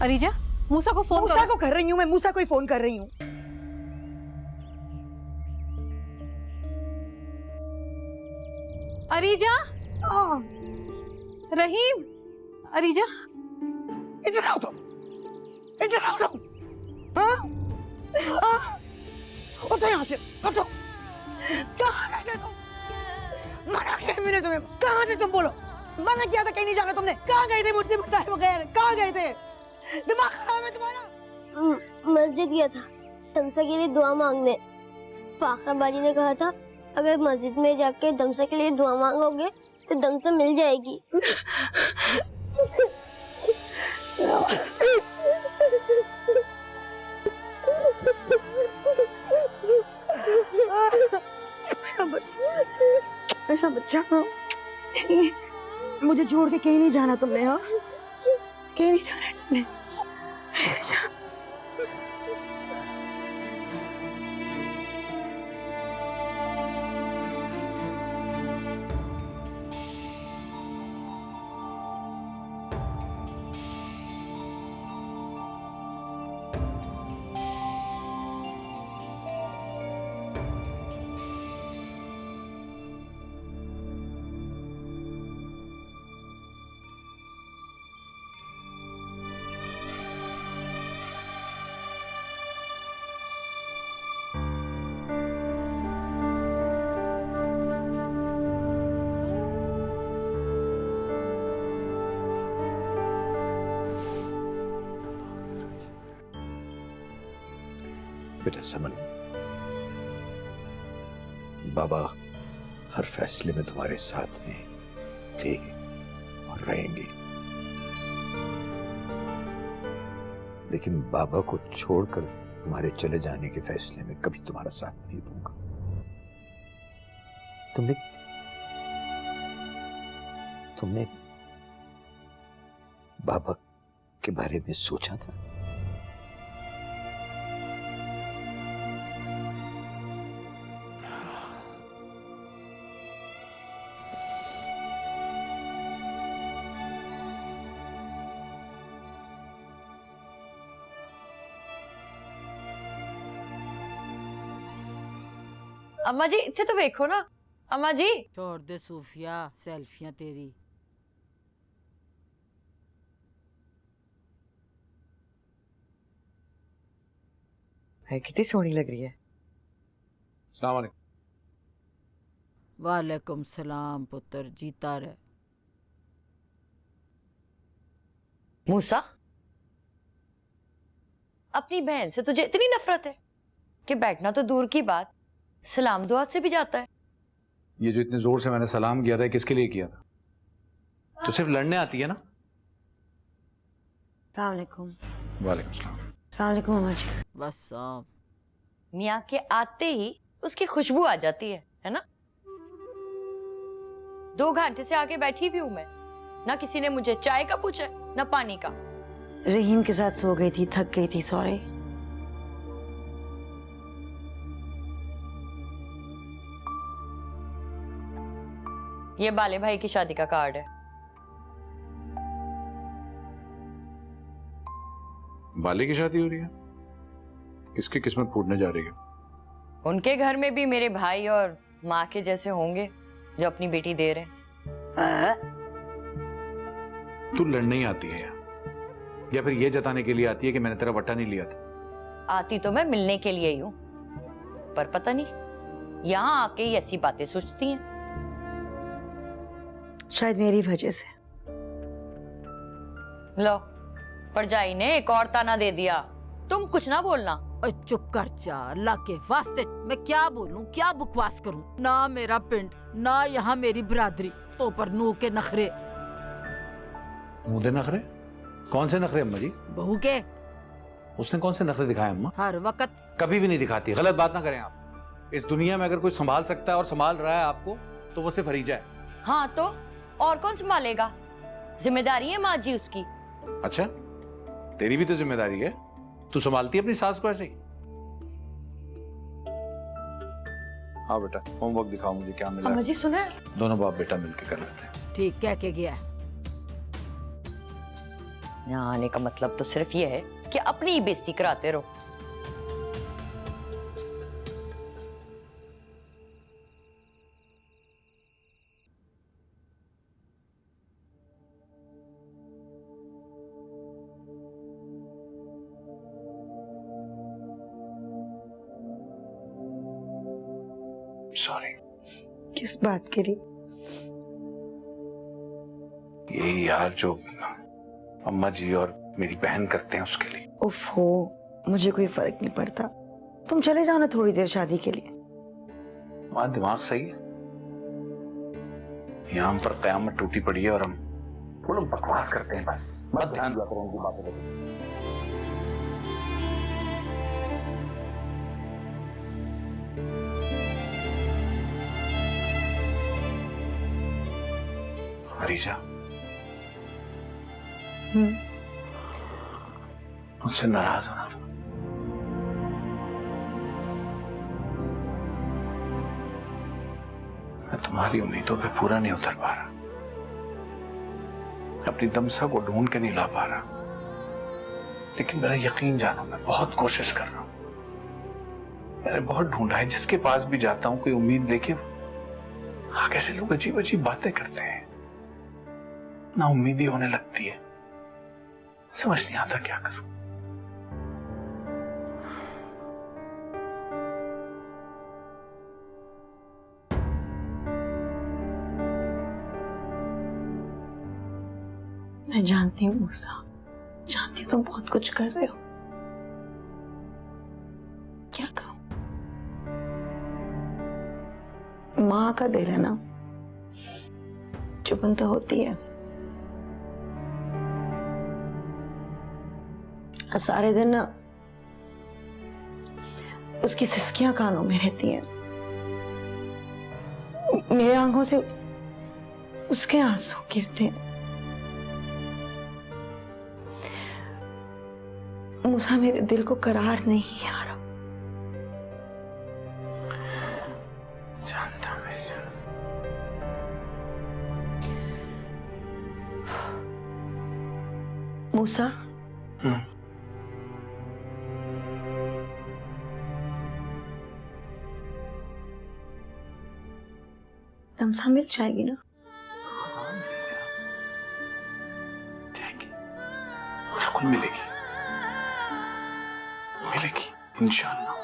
अरीजा, मूसा को फोन मूसा को कर रही हूँ मैं, मूसा को ही फोन कर रही हूँ। अरीजा, रहीम, अरीजा, इधर आओ तुम, इधर आओ तुम। हाँ? उठो यहाँ से, उठो। कहाँ गए थे तुम? मना किया मैंने तुम्हें, कहाँ थे तुम बोलो? मना किया था कहीं नहीं जाना तुमने, कहाँ गए थे मुझसे बताए बगैर? कहाँ गए थे? दिमाग खराब है तुम्हारा? मस्जिद गया था दमसा के लिए दुआ मांगने। फाखरा बाजी ने कहा था अगर मस्जिद में जाके दमसा के लिए दुआ मांगोगे तो दमसा मिल जाएगी। मेरा बच्चा, मुझे छोड़ के कहीं नहीं जाना तुमने। हाँ, कहीं नहीं जाना तुमने। बेटा समन, बाबा हर फैसले में तुम्हारे साथ हैं, थे और रहेंगे, लेकिन बाबा को छोड़कर तुम्हारे चले जाने के फैसले में कभी तुम्हारा साथ नहीं दूंगा। तुमने बाबा के बारे में सोचा था? अम्मा जी इत्थे तो देखो ना। अम्मा जी छोड़ दे सूफिया, सेल्फियां तेरी। है कितनी सोहनी लग रही है। अस्सलाम वालेकुम। वालेकुम सलाम पुत्र, जीता रहे। मूसा, अपनी बहन से तुझे इतनी नफरत है कि बैठना तो दूर की बात, सलाम दुआ से भी जाता है। ये जो इतने जोर से मैंने सलाम किया था, किसके लिए किया था? तो सिर्फ लड़ने आती है ना? अस्सलामुअलैकुम। वालेकुम सलाम। अस्सलामुअलैकुम अम्मा जी। बस साहब, मियाँ के आते ही उसकी खुशबू आ जाती है ना? 2 घंटे से आके बैठी हुई हूं मैं, ना किसी ने मुझे चाय का पूछा ना पानी का। रहीम के साथ सो गई थी, थक गई थी, सॉरी। ये बाले भाई की शादी का कार्ड है। बाले की शादी हो रही है? किसकी किस्मत फूटने जा रही है? उनके घर में भी मेरे भाई और माँ के जैसे होंगे जो अपनी बेटी दे रहे हैं। तू लड़ने ही आती है यहाँ, या फिर ये जताने के लिए आती है कि मैंने तेरा वट्टा नहीं लिया था? आती तो मैं मिलने के लिए ही हूँ, पर पता नहीं यहाँ आके ही ऐसी बातें सोचती हैं। शायद मेरी वजह से। लो, परजाई ने एक और ताना दे दिया। तुम कुछ ना बोलना। ओए चुप कर जा, अल्लाह के वास्ते। मैं क्या बोलूं, क्या बकवास करूं? ना मेरा पिंड, ना यहाँ मेरी बिरादरी, तो पर नू के नखरे। मुंह दे नखरे? कौन से नखरे अम्मा जी? बहू के। उसने कौन से नखरे दिखाए अम्मा? हर वक्त कभी भी नहीं दिखाती। गलत बात ना करें आप। इस दुनिया में अगर कोई संभाल सकता है और संभाल रहा है आपको, तो वो सिर्फ हरीजा है। हाँ तो और कौन संभालेगा? जिम्मेदारी है माँ जी उसकी। अच्छा, तेरी भी तो जिम्मेदारी है। तू संभालती है अपनी सास को ऐसे ही? हाँ बेटा, होमवर्क दिखाओ मुझे, क्या मिला? अम्मा जी सुने? दोनों बाप बेटा मिलके कर लेते हैं। ठीक कह के गया। यहाँ आने का मतलब तो सिर्फ ये है कि अपनी ही बेइज्जती कराते रहो। सॉरी। किस बात के लिए? यही यार जो अम्मा जी और मेरी बहन करते हैं उसके लिए। उफ हो, मुझे कोई फर्क नहीं पड़ता। तुम चले जाओ ना थोड़ी देर शादी के लिए। तुम्हारा दिमाग सही है? यहाँ हम पर कयामत टूटी पड़ी है और हम थोड़ा बकवास करते हैं बस। मत ध्यान दिया करो उनकी बातों पे। हरीजा, मुझसे नाराज होना तुम। मैं तुम्हारी उम्मीदों पे पूरा नहीं उतर पा रहा, अपनी दमसा को ढूंढ के नहीं ला पा रहा, लेकिन मेरा यकीन जानो मैं बहुत कोशिश कर रहा हूं। मैंने बहुत ढूंढा है, जिसके पास भी जाता हूं कोई उम्मीद लेके आगे से लोग अजीब अजीब बातें करते हैं, ना उम्मीदी होने लगती है। समझ नहीं आता क्या करूं। मैं जानती हूँ मूसा, जानती हूँ तुम बहुत कुछ कर रहे हो। क्या कहूं? माँ का दिल है ना, चुभन तो होती है। सारे दिन ना उसकी सिसकियां कानों में रहती हैं, मेरे आंखों से उसके आंसू गिरते हैं। मूसा, मेरे दिल को करार नहीं आ रहा। जानता हूं मैं। मूसा, तमसा मिल जाएगी ना? जाएगी, बिल्कुल मिलेगी, मिलेगी इंशाल्लाह।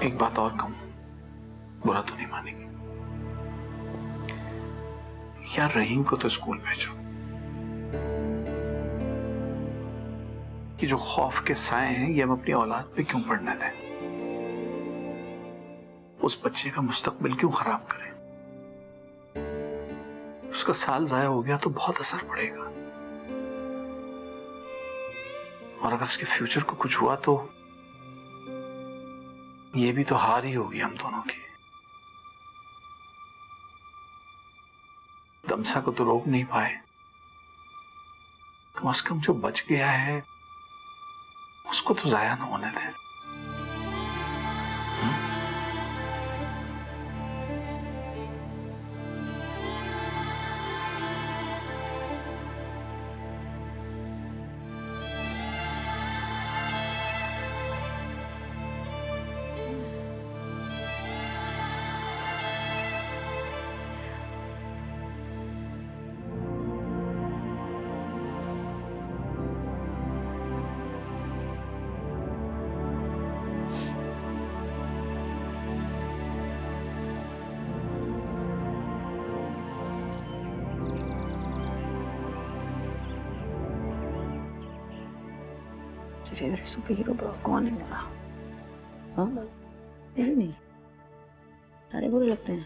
एक बात और कहूं, बुरा तो नहीं मानेगी यार, रहीम को तो स्कूल भेजो। कि जो खौफ के साए हैं ये हम अपनी औलाद पे क्यों पड़ने दें? उस बच्चे का मुस्तकबिल क्यों खराब करें? उसका साल जाया हो गया तो बहुत असर पड़ेगा, और अगर उसके फ्यूचर को कुछ हुआ तो ये भी तो हार ही होगी हम दोनों की। दमसा को तो रोक नहीं पाए, कम से कम जो बच गया है उसको तो जाया ना होने दें। फेवरेट सुपर हीरो कौन है मेरा? हाँ, नहीं, सारे बुरे लगते हैं।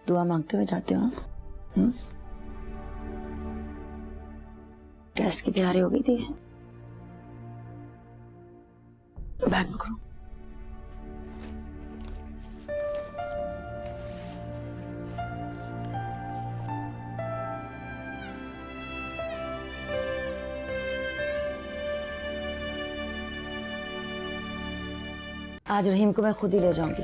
दुआ मांगते हुए जाते हो ना? टेस्ट की तैयारी हो गई थी? बैग पकड़ो। आज रहीम को मैं खुद ही ले जाऊंगी।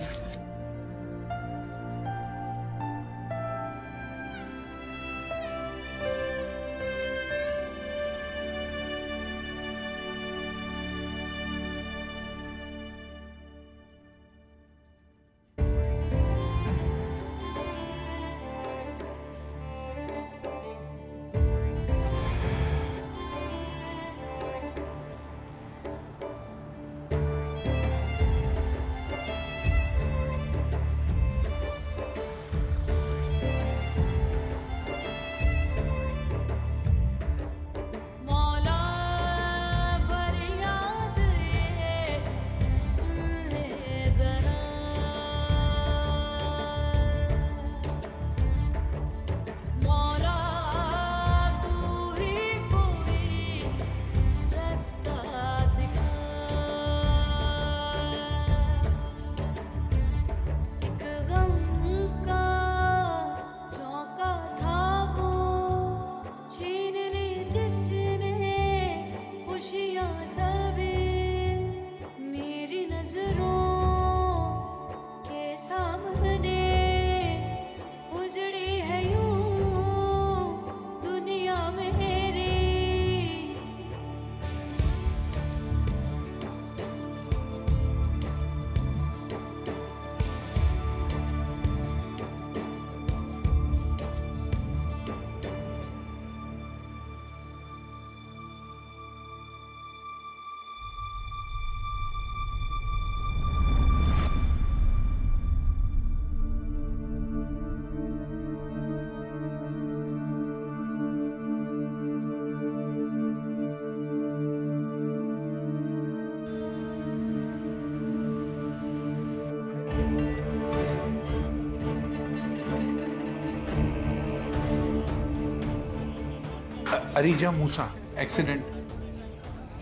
अरीजा मूसा, एक्सीडेंट।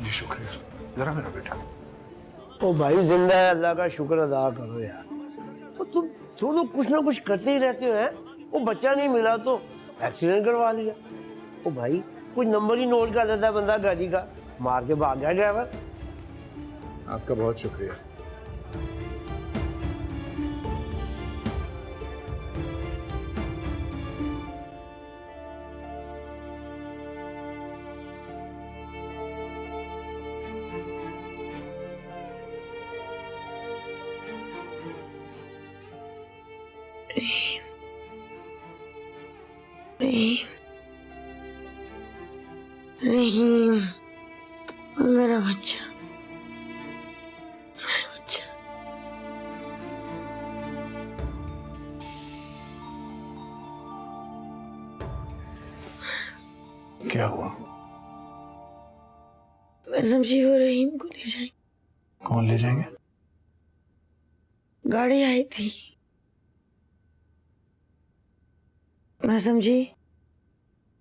जी शुक्रिया। जरा मेरा बेटा। ओ भाई जिंदा है, अल्लाह का शुक्र अदा करो यार। तो तुम दोनों कुछ ना कुछ करते ही रहते हो हैं। वो बच्चा नहीं मिला तो एक्सीडेंट करवा लिया। ओ भाई कुछ नंबर ही नोट कर लेता बंदा गाड़ी का, मार के भाग गया ड्राइवर। आपका बहुत शुक्रिया। रहीम, मेरा बच्चा, मेरा बच्चा। क्या हुआ? मैं समझी वो रहीम को ले जाएंगे। कौन ले जाएंगे? गाड़ी आई थी, मैं समझी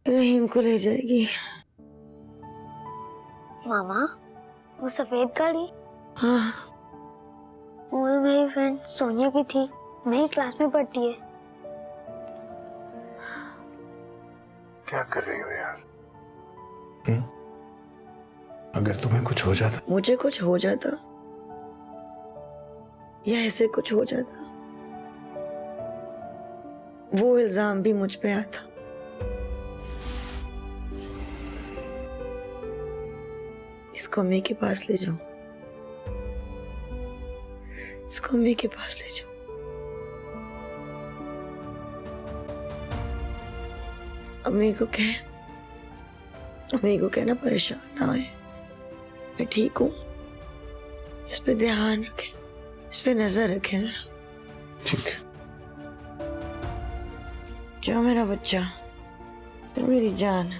रहीम को ले जाएगी। मामा वो सफेद गाड़ी हाँ, वो मेरी फ्रेंड सोनिया की थी, मेरी क्लास में पढ़ती है। क्या कर रही हो यार? अगर तुम्हें कुछ हो जाता? मुझे कुछ हो जाता या ऐसे कुछ हो जाता, वो इल्जाम भी मुझ पे आता। इसको अम्मी के पास ले जाओ, इसको अम्मी के पास ले जाओ। अम्मी को कहना परेशान ना होए, मैं ठीक हूँ। इस पे ध्यान रखें, इस पे नजर रखें जरा। ठीक है। जाओ मेरा बच्चा, फिर मेरी जान।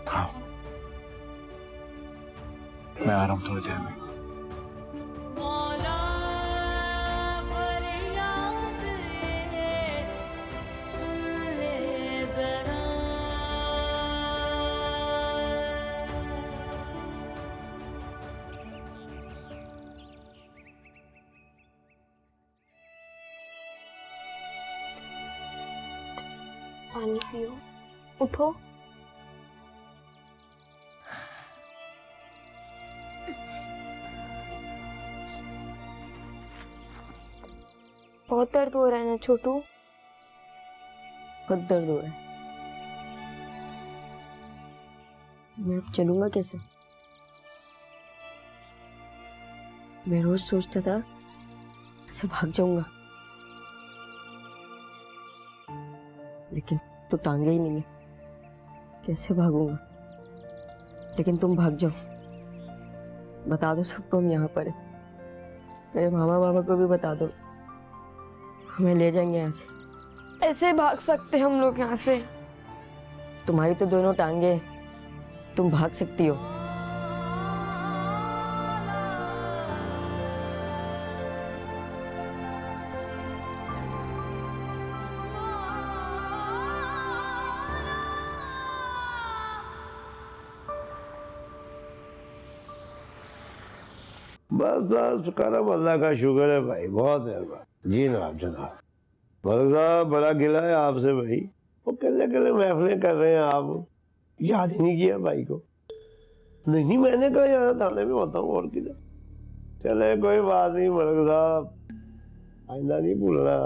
हाँ, मैं आ रहा हूँ थोड़ी देर में। पानी पियो, उठो। बहुत दर्द हो रहा है ना छोटू? बहुत दर्द हो रहा है। मैं अब चलूंगा कैसे? मैं रोज सोचता था ऐसे भाग जाऊंगा, लेकिन तो टांगे ही नहीं है, कैसे भागूंगा? लेकिन तुम भाग जाओ, बता दो सबको हम यहाँ पर है। मेरे मामा बाबा को भी बता दो, हमें ले जाएंगे यहाँ से। ऐसे भाग सकते हम लोग यहाँ से? तुम्हारी तो दोनों टांगे, तुम भाग सकती हो। बस बस करम अल्लाह का शुक्र है भाई, बहुत मेहरबान। जी जनाब जनाब। मलिक साहब बड़ा गिला है आपसे भाई, वो कल्ले कल्ले महफिलें कर रहे हैं, आप याद ही नहीं किया भाई को। नहीं मैंने कहा यहाँ थाने में होता हूँ और किधर। चले कोई बात नहीं मलिक साहब, आइंदा नहीं भूलना।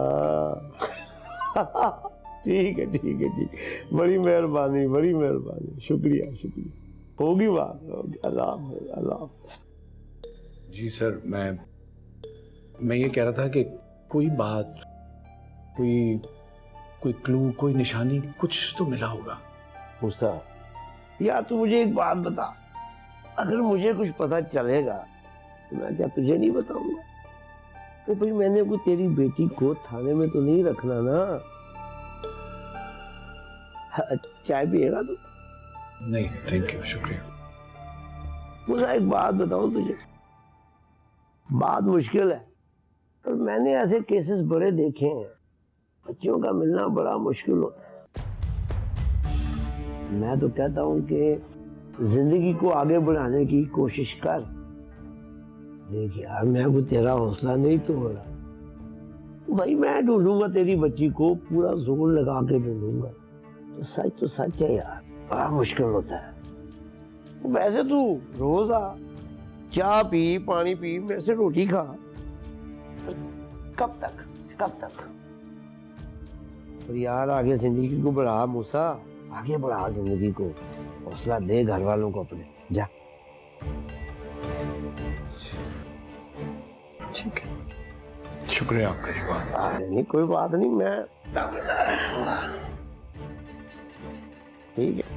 ठीक है ठीक है ठीक, बड़ी मेहरबानी बड़ी मेहरबानी, शुक्रिया शुक्रिया। होगी बात, होगी। अल्लाह हाफ़िज़, अल्लाह हाफ़िज़। जी सर, मैं ये कह रहा था कि कोई बात, कोई क्लू, कोई निशानी, कुछ तो मिला होगा। मूसा यार तू मुझे एक बात बता, अगर मुझे कुछ पता चलेगा तो मैं क्या तुझे नहीं बताऊंगा? तो भाई मैंने को तेरी बेटी को थाने में तो नहीं रखना ना। चाय पिएगा तू? नहीं थैंक यू, शुक्रिया। मूसा एक बात बताऊं तुझे, बात मुश्किल है पर मैंने ऐसे केसेस बड़े देखे हैं, बच्चियों का मिलना बड़ा मुश्किल होता है। मैं तो कहता हूँ कि जिंदगी को आगे बढ़ाने की कोशिश कर। देख यार, मैं कोई तेरा हौसला नहीं तोड़ रहा भाई, मैं ढूंढूंगा तेरी बच्ची को, पूरा जोर लगा के ढूंढूंगा। सच तो सच है यार, बड़ा मुश्किल होता है। वैसे तू रोज आ, चाय पी, पानी पी, मेरे से रोटी खा। कब तक कब तक? और यार आगे जिंदगी को बढ़ा मूसा, आगे बढ़ा जिंदगी को, हौसला दे घर वालों को अपने। जा। ठीक है, शुक्रिया आपका जी। अरे नहीं, कोई बात नहीं, मैं ठीक है।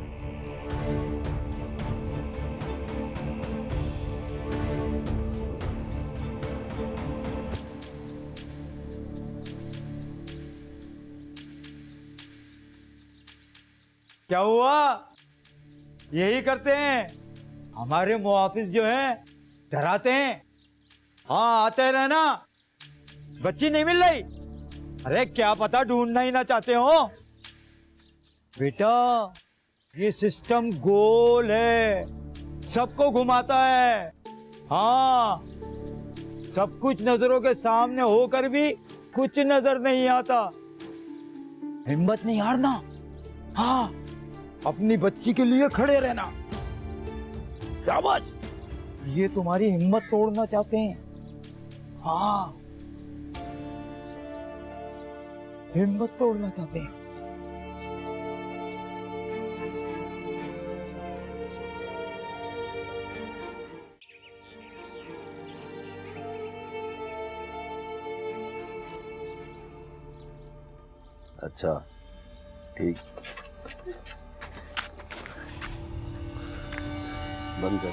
क्या हुआ? यही करते हैं हमारे मुआफिस जो हैं, डराते हैं। हाँ, आते रहना। बच्ची नहीं मिल रही? अरे क्या पता ढूंढना ही ना चाहते हो। बेटा ये सिस्टम गोल है, सबको घुमाता है। हाँ, सब कुछ नजरों के सामने होकर भी कुछ नजर नहीं आता। हिम्मत नहीं हारना। हाँ, अपनी बच्ची के लिए खड़े रहना। शाबाश। ये तुम्हारी हिम्मत तोड़ना चाहते हैं। हाँ, हिम्मत तोड़ना चाहते हैं। अच्छा ठीक, बंद कर।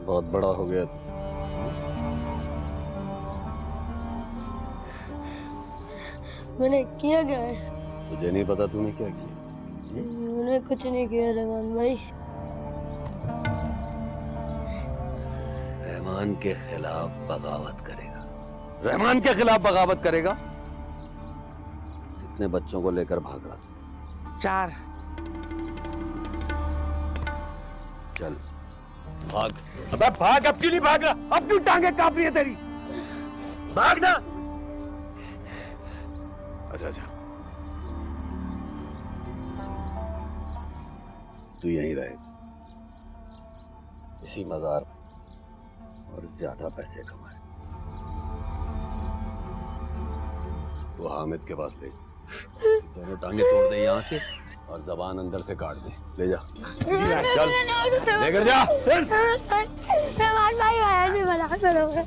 बहुत बड़ा हो गया। मैंने किया क्या है? तुझे नहीं पता तूने क्या किया? मैंने कुछ नहीं किया रहमान भाई। रहमान के खिलाफ बगावत करेगा? रहमान के खिलाफ बगावत करेगा? कितने बच्चों को लेकर भाग रहा? 4। चल भाग। अबे भाग, अब क्यों नहीं भाग रहा? अब क्यों टांगे कांप रही है तेरी? भाग ना। अच्छा तू यहीं रहे, इसी मजार और ज्यादा पैसे कमाए। वो हामिद के पास ले, दोनों टांगे तोड़ दे यहाँ से और जबान अंदर से काट दे। ले जा, चल लेकर जा। रहमान भाई आया नहीं, मना करोगे?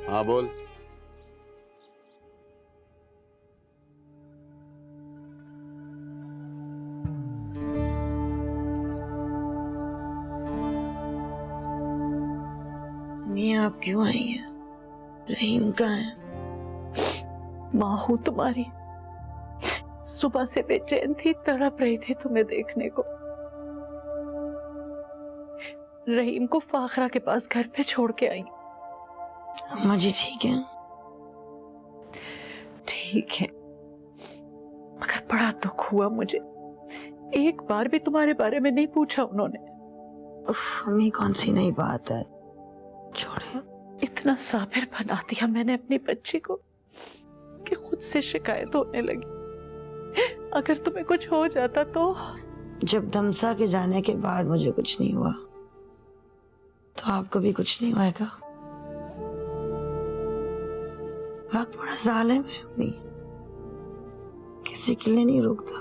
हाँ बोल। मियाँ आप क्यों आई हैं? रहीम कहाँ है? माँ हूं तुम्हारी, सुबह से बेचैन थी, तड़प रही थी तुम्हें देखने को। रहीम को फाखरा के पास घर पे छोड़ के आई। अम्मा जी ठीक है? ठीक है, मगर बड़ा दुख हुआ मुझे, एक बार भी तुम्हारे बारे में नहीं पूछा उन्होंने। अम्मी कौन सी नई बात है, छोड़े। इतना साबिर बना दिया मैंने अपनी बच्ची को कि खुद से शिकायत होने लगी। अगर तुम्हें कुछ हो जाता तो? जब दमसा के जाने के बाद मुझे कुछ नहीं हुआ तो आपको भी कुछ नहीं होएगा। वक्त बड़ा जालिम है अम्मी, किसी के लिए नहीं रुकता।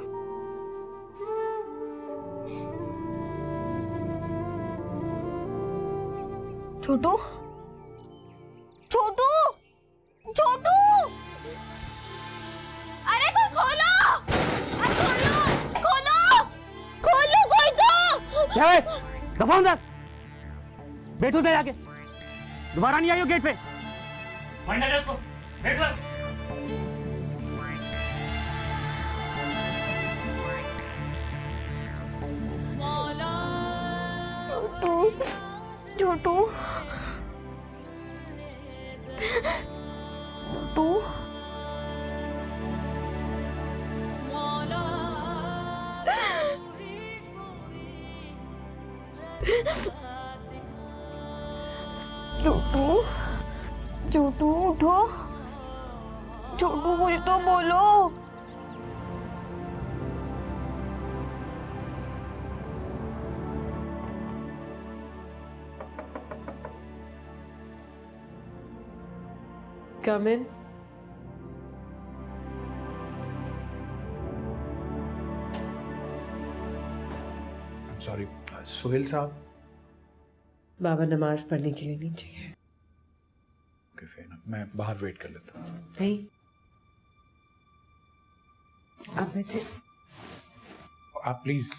छोटू, छोटू, छोटू, अरे कोई खोलो, अरे खोलो, खोलो, खोलो कोई तो। क्या है? दफा अंदर बैठो, दे आगे। दोबारा नहीं आइयो गेट पे। छोटू छोटू छोटू छोटू उठो छोटू कुछ तो बोलो Come in. I'm sorry, Sohail साहब। बाबा नमाज पढ़ने के लिए नीचे गए। Okay, fair enough. मैं बाहर वेट कर लेता हूँ। नहीं, आप बैठे। आप प्लीज।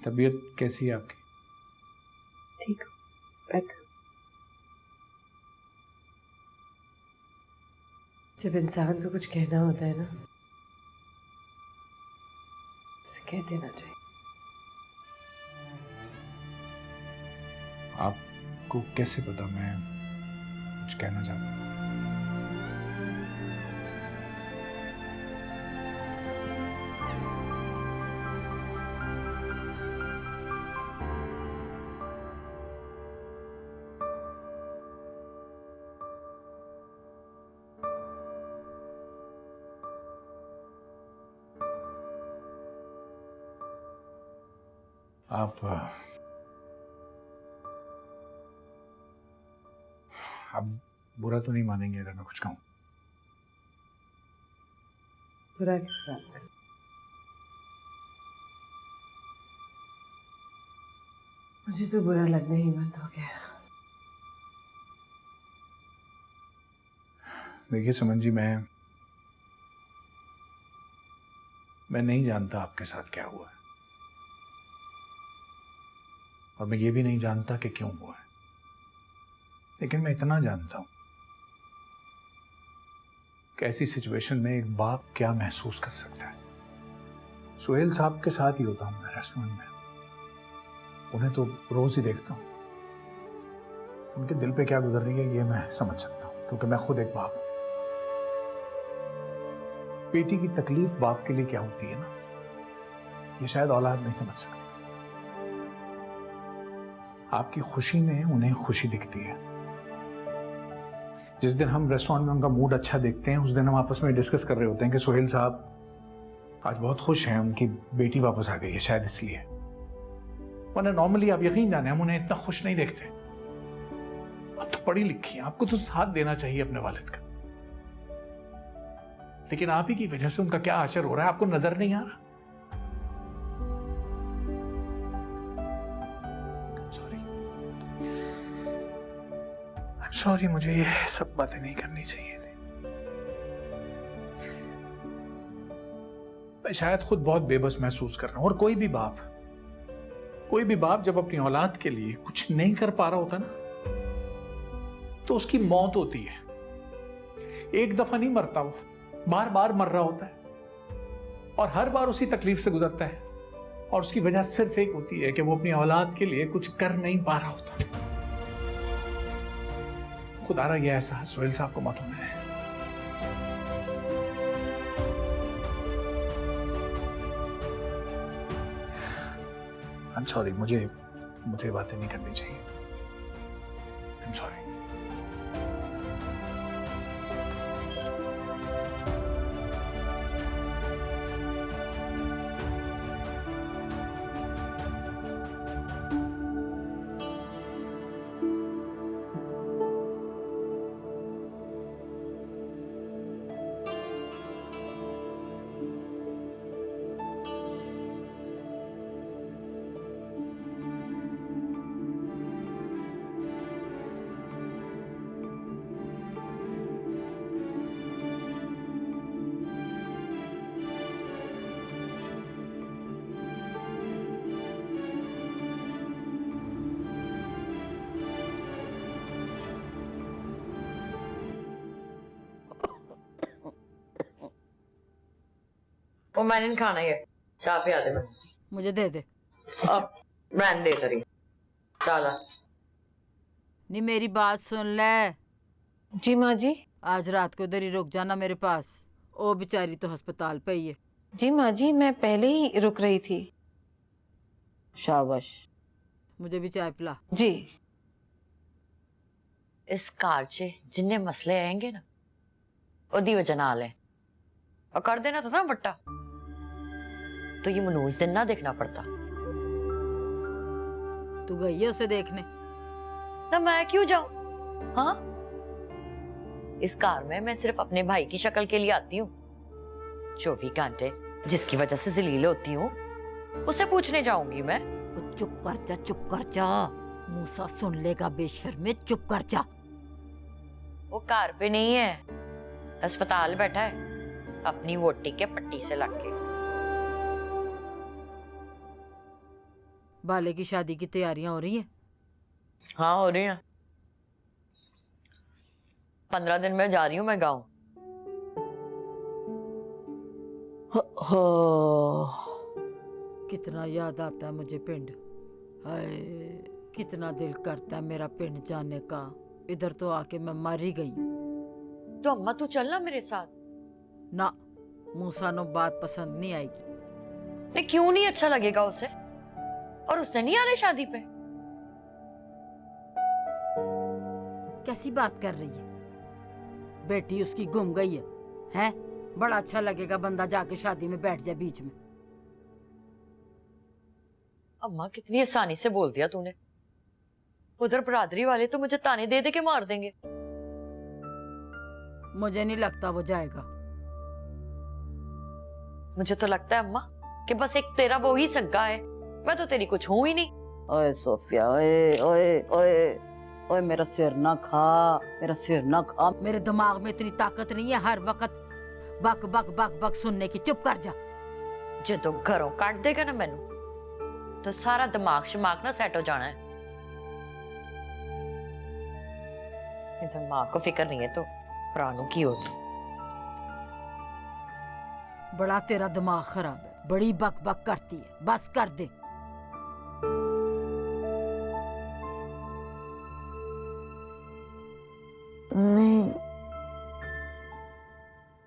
तबीयत कैसी है आपकी? ठीक हो, बैठो। जब इंसान को कुछ कहना होता है ना, उसे कह देना चाहिए। आपको कैसे पता मैं कुछ कहना चाहता हूँ? आप बुरा तो नहीं मानेंगे अगर मैं कुछ कहूं? बुरा किस बात में? मुझे तो बुरा लगना ही बंद हो गया। देखिए सुमन जी, मैं नहीं जानता आपके साथ क्या हुआ है, और मैं ये भी नहीं जानता कि क्यों हुआ है, लेकिन मैं इतना जानता हूं कि ऐसी सिचुएशन में एक बाप क्या महसूस कर सकता है। सोहेल साहब के साथ ही होता हूं मैं रेस्टोरेंट में, उन्हें तो रोज ही देखता हूं, उनके दिल पे क्या गुजर रही है ये मैं समझ सकता हूं, क्योंकि मैं खुद एक बाप हूं। बेटी की तकलीफ बाप के लिए क्या होती है ना, ये शायद औलाद नहीं समझ सकती। आपकी खुशी में उन्हें खुशी दिखती है। जिस दिन हम रेस्टोरेंट में उनका मूड अच्छा देखते हैं, उस दिन हम आपस में डिस्कस कर रहे होते हैं कि सोहेल साहब आज बहुत खुश हैं, उनकी बेटी वापस आ गई है, शायद इसलिए। वरना नॉर्मली आप यकीन जाने हम उन्हें इतना खुश नहीं देखते। आप तो पढ़ी लिखी हैं, आपको तो साथ देना चाहिए अपने वालिद का, लेकिन आप ही की वजह से उनका क्या असर हो रहा है आपको नजर नहीं आ रहा। सॉरी, मुझे ये सब बातें नहीं करनी चाहिए थी। मैं शायद खुद बहुत बेबस महसूस कर रहा हूं, और कोई भी बाप जब अपनी औलाद के लिए कुछ नहीं कर पा रहा होता ना, तो उसकी मौत होती है। एक दफा नहीं मरता, वो बार बार मर रहा होता है, और हर बार उसी तकलीफ से गुजरता है, और उसकी वजह सिर्फ एक होती है कि वो अपनी औलाद के लिए कुछ कर नहीं पा रहा होता। खुदारा ये एहसास सोहेल साहब को मत होने दें। आई एम सॉरी, मुझे बातें नहीं करनी चाहिए। I am sorry. वो मैंने नहीं खाना ये, चाय पिया दे मैं। मुझे दे दे। अब मैं दे तरी चाला। नहीं मेरी बात सुन ले, जी माँ जी। आज रात को इधर ही रुक जाना मेरे पास। ओ बेचारी तो अस्पताल पे ही है। जी माँ जी, मैं पहले ही रुक रही थी। शाबाश। मुझे भी चाय पिला। जी। इस कार च जिन्ने मसले आएंगे ना ओदी वजह नाल है, और कर देना था ना बट्टा तो ये मनोज दिन ना देखना पड़ता। तू गई है उसे देखने? तो मैं क्यों जाऊं? हाँ, इस कार में मैं सिर्फ अपने भाई की शक्ल के लिए आती हूँ। 24 घंटे जिसकी वजह से जलील होती हूँ उसे पूछने जाऊंगी मैं? तो चुप कर जा, चुप कर जा। मूसा सुन लेगा बेशर्मे, चुप कर जा। वो कार पे नहीं है, अस्पताल बैठा है अपनी वोटी के पट्टी से लग के। बाले की शादी की तैयारियां हो रही हैं? हाँ हो रही हैं। 15 दिन में जा रही हूँ मैं गाँव। कितना याद आता है मुझे पिंड। हाय कितना दिल करता है मेरा पिंड जाने का। इधर तो आके मैं मर ही गई। तो अम्मा तू चलना मेरे साथ। ना, मूसा नो बात पसंद नहीं आएगी। नहीं क्यों नहीं अच्छा लगेगा उसे? और उसने नहीं आना शादी पे। कैसी बात कर रही है? बेटी उसकी गुम गई है, हैं? बड़ा अच्छा लगेगा बंदा जाके शादी में बैठ जाए बीच में। अम्मा कितनी आसानी से बोल दिया तूने। उधर बरादरी वाले तो मुझे ताने दे दे के मार देंगे। मुझे नहीं लगता वो जाएगा। मुझे तो लगता है अम्मा कि बस एक तेरा वो ही सगा है, मैं तो तेरी कुछ हूं ही नहीं। ओए सोफिया, ओए ओए ओए ओए, मेरा सिर ना खा, मेरा सिर ना खा। मेरे दिमाग में इतनी ताकत नहीं है हर वक्त बक बक बक बक सुनने की। चुप कर जा। जो घरों काट देगा ना मैनू तो सारा दिमाग शमाग ना सेट हो जाना है। इधर माँ को फिक्र नहीं है तो प्राणों की होती। बड़ा तेरा दिमाग खराब है, बड़ी बक बक करती है। बस कर दे। नहीं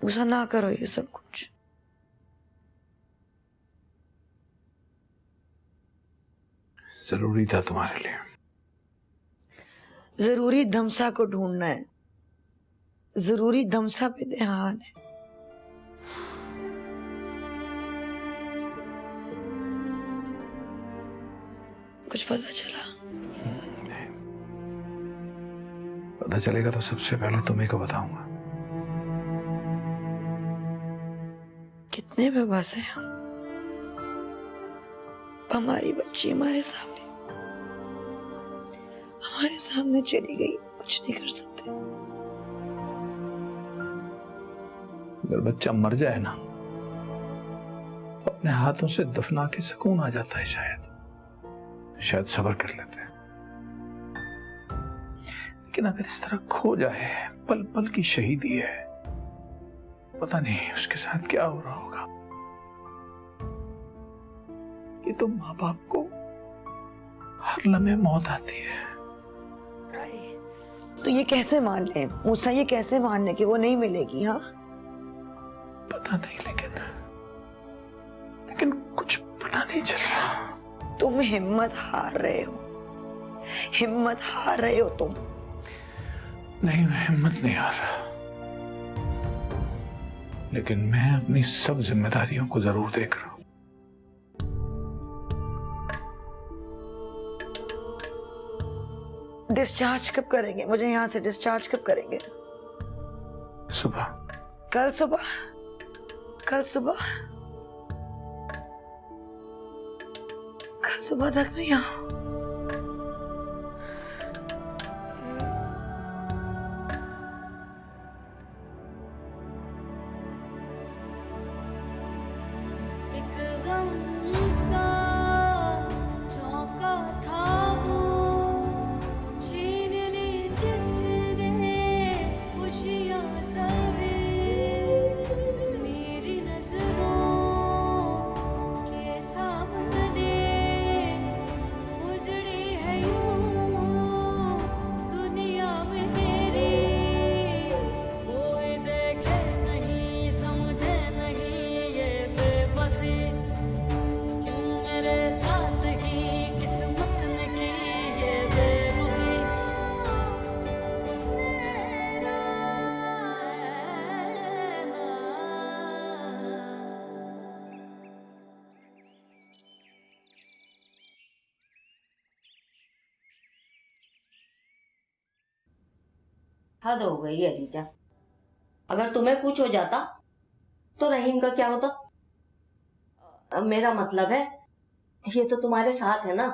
उसे ना करो ये सब कुछ। जरूरी था तुम्हारे लिए। जरूरी धमसा को ढूंढना है, जरूरी धमसा पे ध्यान है। कुछ पता चला? पता चलेगा तो सबसे पहले तुम्ही को बताऊंगा। कितने बेबस हैं हम। हमारी बच्ची हमारे सामने चली गई, कुछ नहीं कर सकते। अगर बच्चा मर जाए ना तो अपने हाथों से दफना के सुकून आ जाता है। शायद सब्र कर लेते हैं। लेकिन अगर इस तरह खो जाए, पल पल की शहीदी है, पता नहीं उसके साथ क्या हो रहा होगा। ये तो माँ बाप को हर लम्हे मौत आती है। तो ये कैसे मान ले मूसा, ये कैसे मान ले कि वो नहीं मिलेगी? हाँ पता नहीं, लेकिन कुछ पता नहीं चल रहा। तुम हिम्मत हार रहे हो तुम। नहीं, मैं हिम्मत नहीं हार रहा, लेकिन मैं अपनी सब जिम्मेदारियों को जरूर देख रहा हूं। डिस्चार्ज कब करेंगे मुझे? यहाँ से डिस्चार्ज कब करेंगे? सुबह। कल सुबह? कल सुबह तक मैं यहाँ? हद हो गई है रीचा। अगर तुम्हें कुछ हो जाता तो रहीम का क्या होता? मेरा मतलब है ये तो तुम्हारे साथ है ना,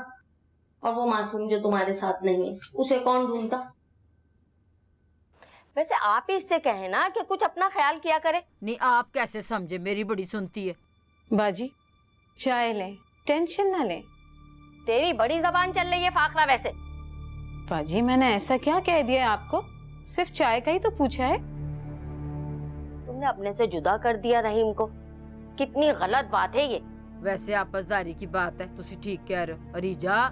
और वो मासूम जो तुम्हारे साथ नहीं है उसे कौन ढूंढता? वैसे आप ही इससे कहे ना कि कुछ अपना ख्याल किया करे। नहीं, आप कैसे समझे, मेरी बड़ी सुनती है। बाजी चाय लें, टेंशन ना लें। तेरी बड़ी जबान चल रही है फाखरा। वैसे बाजी मैंने ऐसा क्या कह दिया है आपको? सिर्फ चाय का ही तो पूछा है। तुमने अपने से जुदा कर दिया रहीम को, कितनी गलत बात है ये। वैसे आपसदारी की बात है, तुसी ठीक कह रहे हो। रीजा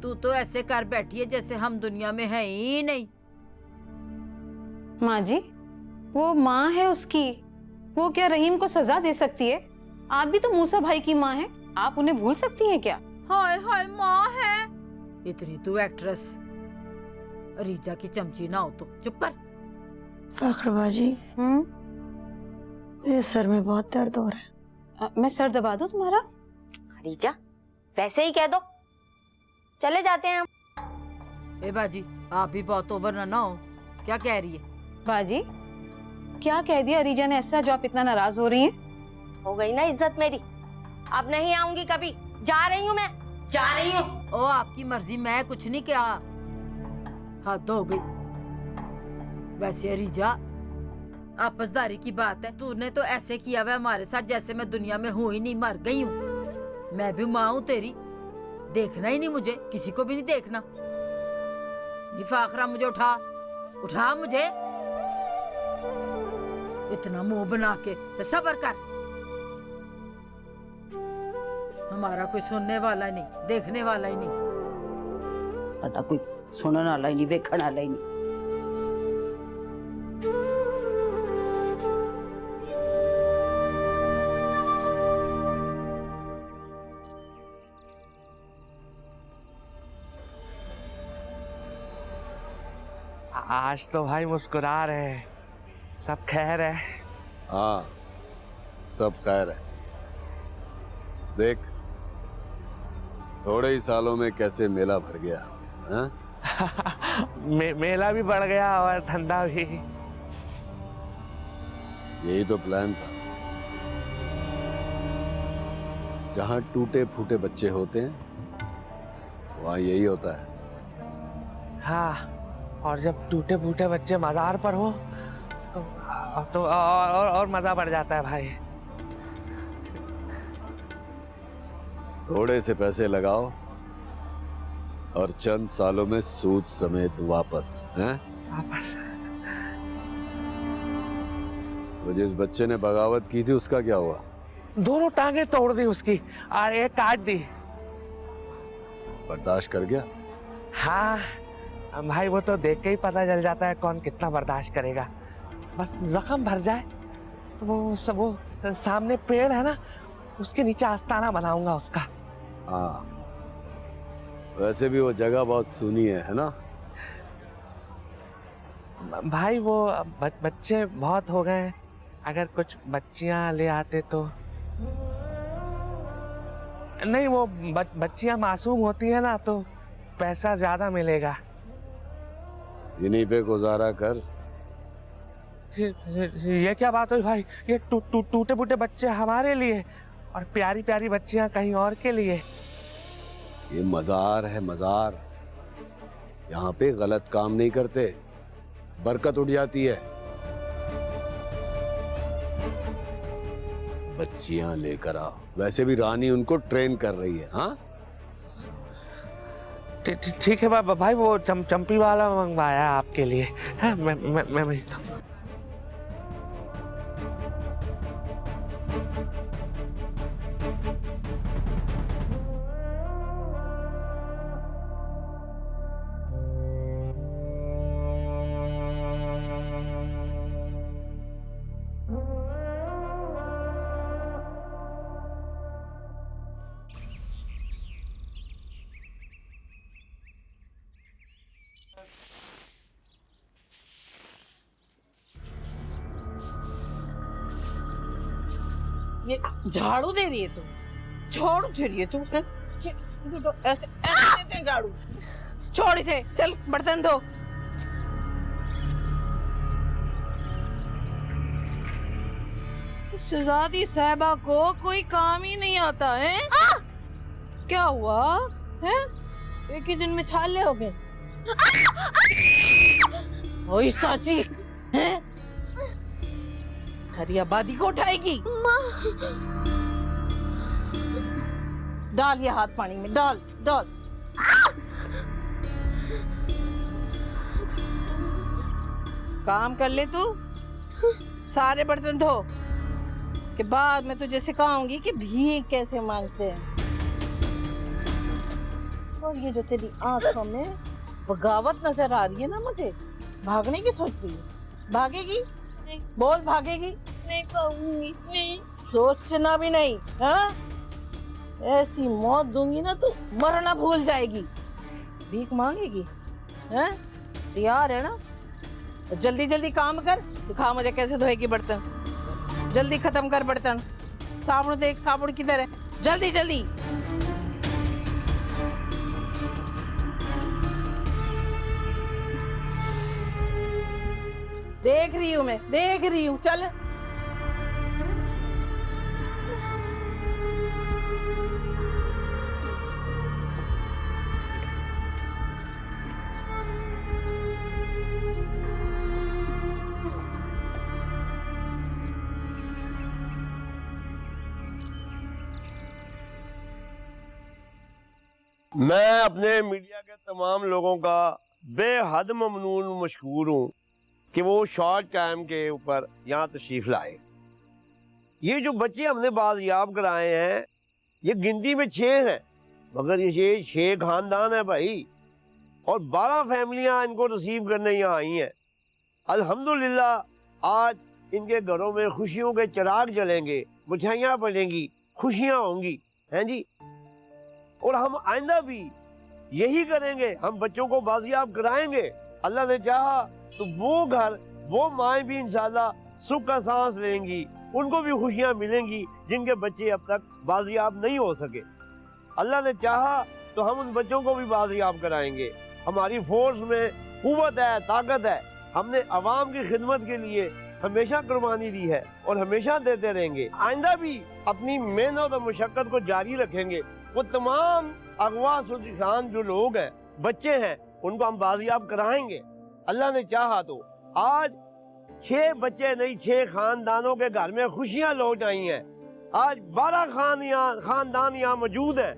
तू तो ऐसे कर बैठी है जैसे हम दुनिया में है ही नहीं। माँ जी, वो माँ है उसकी, वो क्या रहीम को सजा दे सकती है? आप भी तो मूसा भाई की माँ हैं, आप उन्हें भूल सकती हैं क्या? हाय हाय माँ है। इतनी तू एक्ट्रेस, रीजा की चमची ना हो तो चुप कर। फाखरा बाजी, मेरे सर में बहुत दर्द हो रहा है। मैं सर दबा दूं तुम्हारा? रीचा वैसे ही कह दो, चले जाते हैं हम। ए बाजी, आप भी बहुत ओवर ना हो। क्या कह रही है? बाजी क्या कह दिया रीजा ने ऐसा जो आप इतना नाराज हो रही हैं? हो गई ना इज्जत मेरी, अब नहीं आऊंगी कभी। जा रही हूँ, मैं जा रही हूँ। ओ आपकी मर्जी, मैं कुछ नहीं कहा। हद हो गई। वैसे रीजा आपसदारी की बात है, तूने तो ऐसे किया हुआ हमारे साथ जैसे मैं दुनिया में हूं ही नहीं, मर गई हूँ। मैं भी माँ हूँ तेरी, देखना ही नहीं मुझे, किसी को भी नहीं देखना। फाखरा मुझे उठा, उठा मुझे। इतना मुंह बना के तो सब्र कर। हमारा कोई सुनने वाला नहीं, देखने वाला ही नहीं। कोई सुनने वाला ही नहीं, देखने वाला ही नहीं। आज तो भाई मुस्कुरा रहे हैं, सब खैर है। हाँ, सब खैर है। देख, थोड़े ही सालों में कैसे मेला भर गया। मेला भी बढ़ गया और धंधा भी। यही तो प्लान था। जहां टूटे फूटे बच्चे होते हैं वहां यही होता है। हाँ, और जब टूटे फूटे बच्चे मजार पर हो तो और मजा बढ़ जाता है भाई। थोड़े से पैसे लगाओ और चंद सालों में सूद समेत वापस। हैं? वापस। वो जिस बच्चे ने बगावत की थी उसका क्या हुआ? दोनों टांगे तोड़ दी उसकी और एक काट दी। बर्दाश्त कर गया? हाँ भाई, वो तो देख के ही पता चल जाता है कौन कितना बर्दाश्त करेगा। बस जख्म भर जाए तो वो सामने पेड़ है ना, उसके नीचे आस्ताना बनाऊंगा उसका। हाँ, वैसे भी वो जगह बहुत सुनी है ना? भाई वो बच्चे बहुत हो गए हैं, अगर कुछ बच्चियां ले आते तो। नहीं, वो बच्चियां मासूम होती है ना तो पैसा ज्यादा मिलेगा। इन्हीं पे गुजारा कर। ये क्या बात हुई भाई? ये टूटे फूटे बच्चे हमारे लिए और प्यारी प्यारी बच्चियां कहीं और के लिए। ये मजार है, मजार। यहाँ पे गलत काम नहीं करते, बरकत उठ जाती है। बच्चियां लेकर आओ। वैसे भी रानी उनको ट्रेन कर रही है। हाँ, ठीक है भाई, वो चंपी वाला मंगवाया आपके लिए। हाँ, मैं भेजता हूँ। ये झाड़ू दे रही है तू, झाड़ू दे रही है तू। तो ऐसे देते हैं झाड़ू। छोड़ इसे, चल बर्तन धो। शहजादी साहिबा को कोई काम ही नहीं आता है। क्या हुआ है? एक ही दिन में छाले हो गए। ओए साची है, हरी आबादी को उठाएगी। डाल ये हाथ पानी में, डाल डाल। काम कर ले तू, सारे बर्तन धो। इसके बाद मैं तुझे सिखाऊंगी कि भीख कैसे मांगते हैं। और ये जो तेरी आंखों में बगावत नजर आ रही है ना, मुझे भागने की सोच रही है। भागेगी? नहीं। बोल, भागेगी? नहीं पाऊंगी, नहीं। सोचना भी नहीं। हाँ, ऐसी मौत दूंगी ना तू मरना भूल जाएगी। भीख मांगेगी? हैं? तैयार है ना? तो जल्दी जल्दी काम कर, दिखा मुझे कैसे धोएगी बर्तन। जल्दी खत्म कर बर्तन। साबुन देख, साबुन किधर है? जल्दी जल्दी। देख रही हूँ मैं, देख रही हूँ। चल। मैं अपने मीडिया के तमाम लोगों का बेहद ममनून मशकूर हूँ कि वो शॉर्ट टाइम के ऊपर यहाँ तशरीफ लाए। ये जो बच्चे हमने बाजियाब कराए हैं, ये गिनती में 6 हैं, मगर ये 6 खानदान है भाई, और 12 फैमिलियाँ इनको रिसीव करने यहाँ आई हैं। अल्हम्दुलिल्लाह आज इनके घरों में खुशियों के चिराग जलेंगे, मिठाइयाँ बनेंगी, खुशियाँ होंगी, हैं जी। और हम आइंदा भी यही करेंगे, हम बच्चों को बाजियाब कराएंगे। अल्लाह ने चाहा तो वो घर, वो माएँ भी इंशाल्लाह सुख का सांस लेंगी, उनको भी खुशियाँ मिलेंगी जिनके बच्चे अब तक बाजियाब नहीं हो सके। अल्लाह ने चाहा तो हम उन बच्चों को भी बाजियाब कराएंगे। हमारी फोर्स में कुव्वत है, ताकत है। हमने अवाम की खिदमत के लिए हमेशा कुर्बानी दी है और हमेशा देते रहेंगे। आइंदा भी अपनी मेहनत और मुशक्कत को जारी रखेंगे। वो तमाम अगवा सुदिखान जो लोग हैं, बच्चे हैं, उनको हम बाजियाब कराएंगे। अल्लाह ने चाहा तो आज 6 बच्चे नहीं, 6 खानदानों के घर में खुशियां लौट आई हैं। आज 12 खानदान यहाँ मौजूद हैं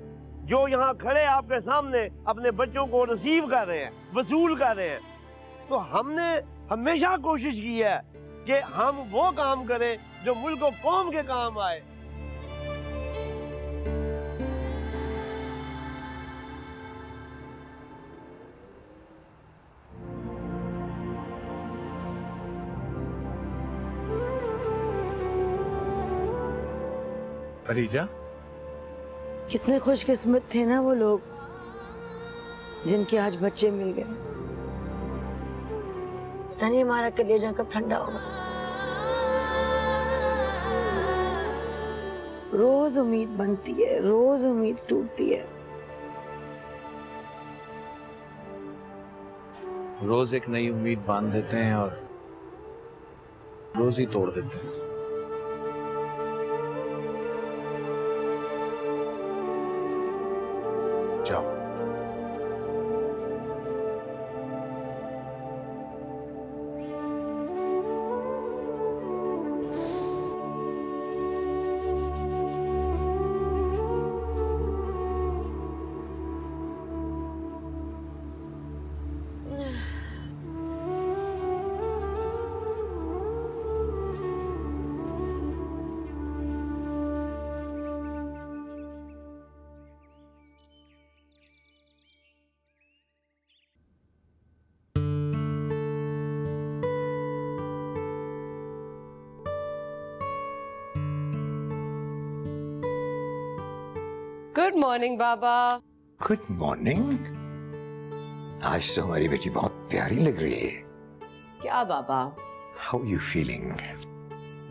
जो यहाँ खड़े आपके सामने अपने बच्चों को रिसीव कर रहे हैं, वसूल कर रहे हैं। तो हमने हमेशा कोशिश की है कि हम वो काम करें जो मुल्क और कौम के काम आए। फरीजा, कितने खुशकिस्मत थे ना वो लोग जिनके आज बच्चे मिल गए। पता नहीं हमारा कलेजा कब ठंडा होगा। रोज उम्मीद बनती है, रोज उम्मीद टूटती है। रोज एक नई उम्मीद बांध देते हैं और रोज ही तोड़ देते हैं। जाओ। गुड मॉर्निंग बाबा। Good morning. आज तो हमारी बेटी बहुत प्यारी लग रही है। क्या बाबा? How you feeling?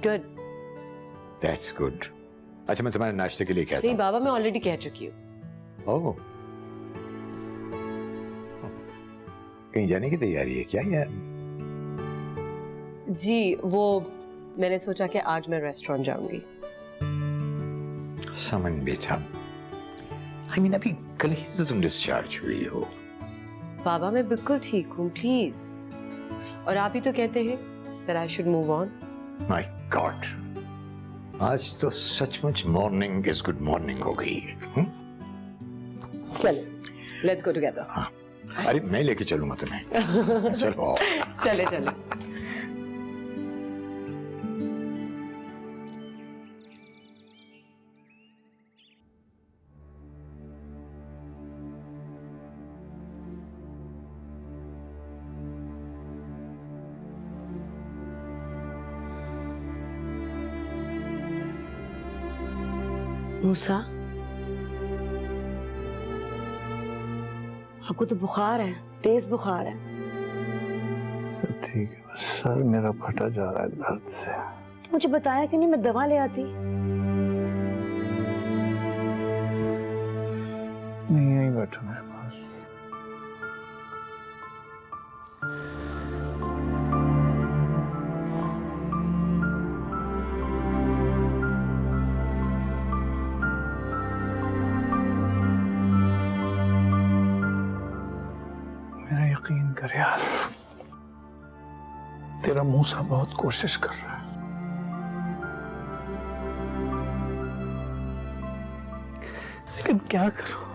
Good. That's good. अच्छा, मैं तुम्हारे नाश्ते के लिए कहता नहीं हूँ। बाबा, मैं ऑलरेडी कह चुकी हूँ। ओह, कहीं जाने की तैयारी है क्या यार? जी वो मैंने सोचा कि आज मैं रेस्टोरेंट जाऊंगी। समझ बेटा, आई मीन अभी कल ही तो तुम डिस्चार्ज हुई हो। बाबा मैं बिल्कुल ठीक हूँ, प्लीज। और आप ही तो कहते हैं that I should move on. My God, आज तो सचमुच मॉर्निंग इज गुड मॉर्निंग हो गई है। चलो, let's go together. अरे मैं लेके चलूंगा तुम्हें। चलो चले चले। मूसा, आपको तो बुखार है, तेज बुखार है। सब ठीक है, बस सर मेरा फटा जा रहा है दर्द से। मुझे बताया कि नहीं, मैं दवा ले आती। नहीं, यहीं बैठो मेरे पास। मेरा यकीन कर यार, तेरा मूसा बहुत कोशिश कर रहा है, लेकिन क्या करूं?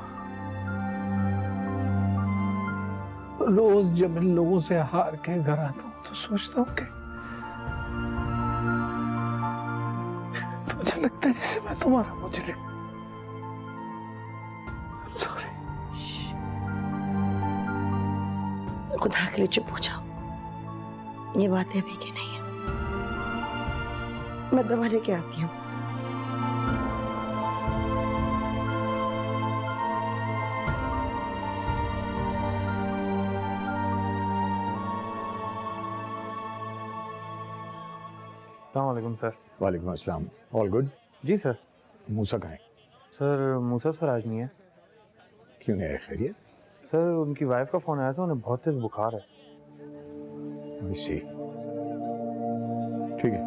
रोज जब इन लोगों से हार के घर आता हूं तो सोचता हूं कि तो मुझे लगता है जैसे मैं तुम्हारा मुजरिम। सॉरी। खुदा के लिए चुप हो जाओ, ये बातें अभी की नहीं है। मैं दवा लेके आती हूँ। अस्सलामुअलैकुम सर। वालेकुम अस्सलाम। All good? जी सर। मूसा कहाँ है? सर मूसा सर आज नहीं है। क्यों नहीं है? खैरियत? सर उनकी वाइफ का फोन आया था, उन्हें बहुत तेज बुखार है। ठीक है।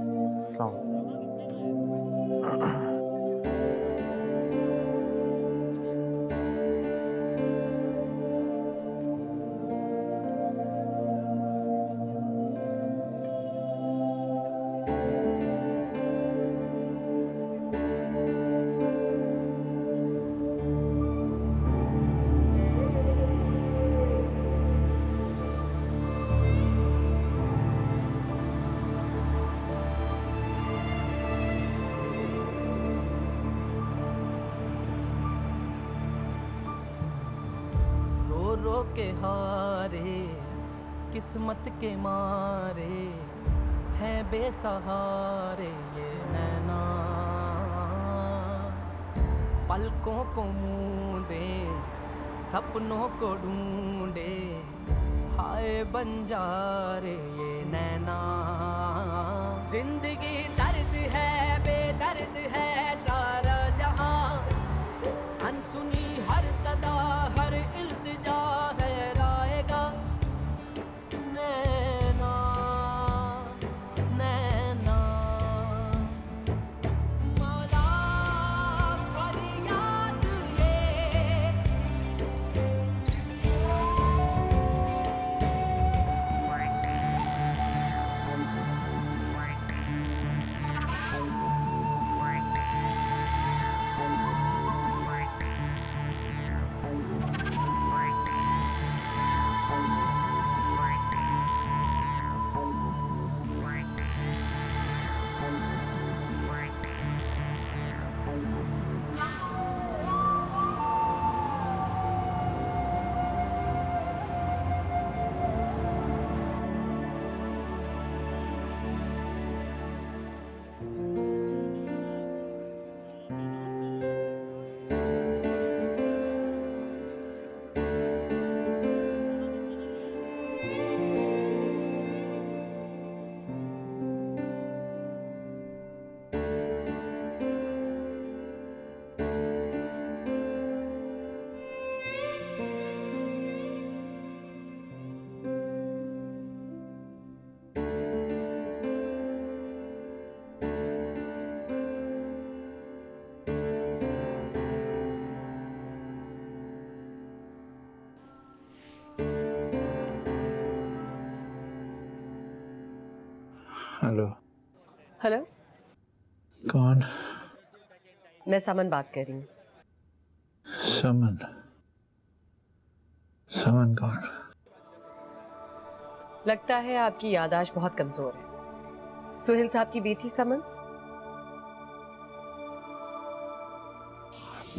रो के हारे किस्मत के मारे हैं बेसहारे ये नैना, पलकों को मूंदे सपनों को ढूंढे हाय बंजारे ये नैना। जिंदगी दर्द है, बेदर्द है सारा जहां, अनसुनी हर सदा हर इल्तिजा है रायगा नैना नैना। मौला फरियाद ये हेलो। हेलो, कौन? मैं समन बात कर रही हूँ। समन? समन कौन? लगता है आपकी याददाश्त बहुत कमजोर है। सुहेल साहब की बेटी समन।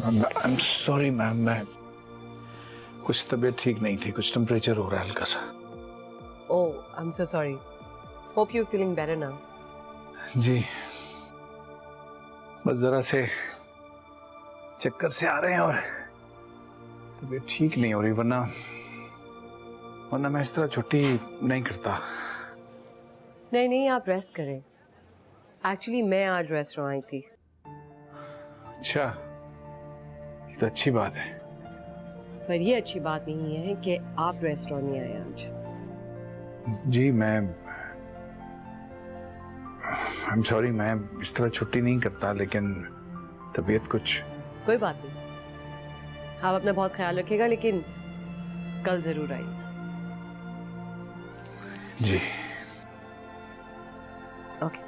आई एम सॉरी मैम, मैं कुछ तबीयत ठीक नहीं थी, कुछ टेम्परेचर हो रहा है हल्का सा। Oh, I am so sorry. Hope you feeling better now. जी, बस जरा से चक्कर से आ रहे हैं और तबीयत ठीक नहीं हो रही, वरना मैं इस तरह छुट्टी नहीं करता। नहीं नहीं, आप रेस्ट करें। एक्चुअली मैं आज रेस्टोरेंट आई थी। अच्छा, ये तो अच्छी बात है। पर ये अच्छी बात नहीं है कि आप रेस्टोरेंट नहीं आए आज। जी, मैं आई एम सॉरी, मैं इस तरह छुट्टी नहीं करता, लेकिन तबीयत कुछ। कोई बात नहीं, आप अपना बहुत ख्याल रखिएगा, लेकिन कल जरूर आइए। जी ओके,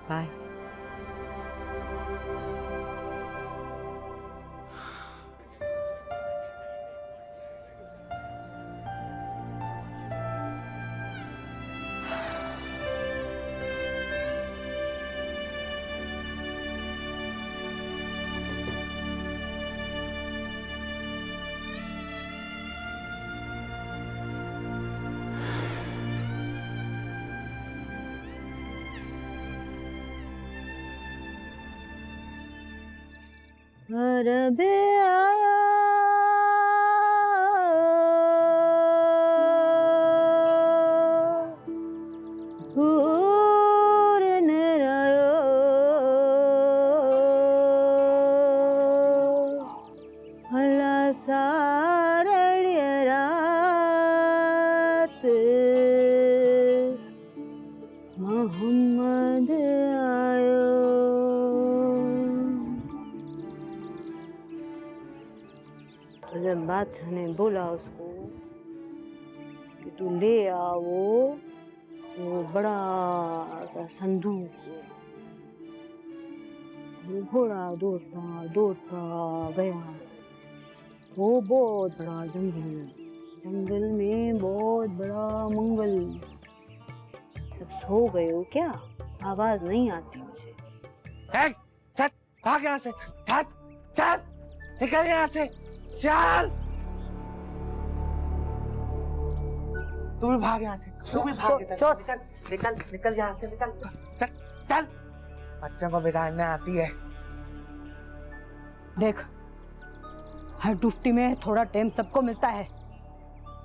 बाय। घर बे आया मोहम्मद आयो। जब बात ने बोला उसको कि तू ले आओ वो बड़ा सा संदूक, वो घोड़ा दौड़ता गया। वो बहुत बड़ा जंगल में बहुत बड़ा मंगल। जब सो गए हो क्या? आवाज नहीं आती मुझे। चल भाग यहाँ से, चल चल निकल यहाँ से, चल। तू भी भाग यहाँ से, तू भी भाग इधर, निकल निकल यहाँ से, निकल, चल चल। बच्चों को बिगाड़ने आती है। देख, हर डुफ्टी में थोड़ा टाइम सबको मिलता है,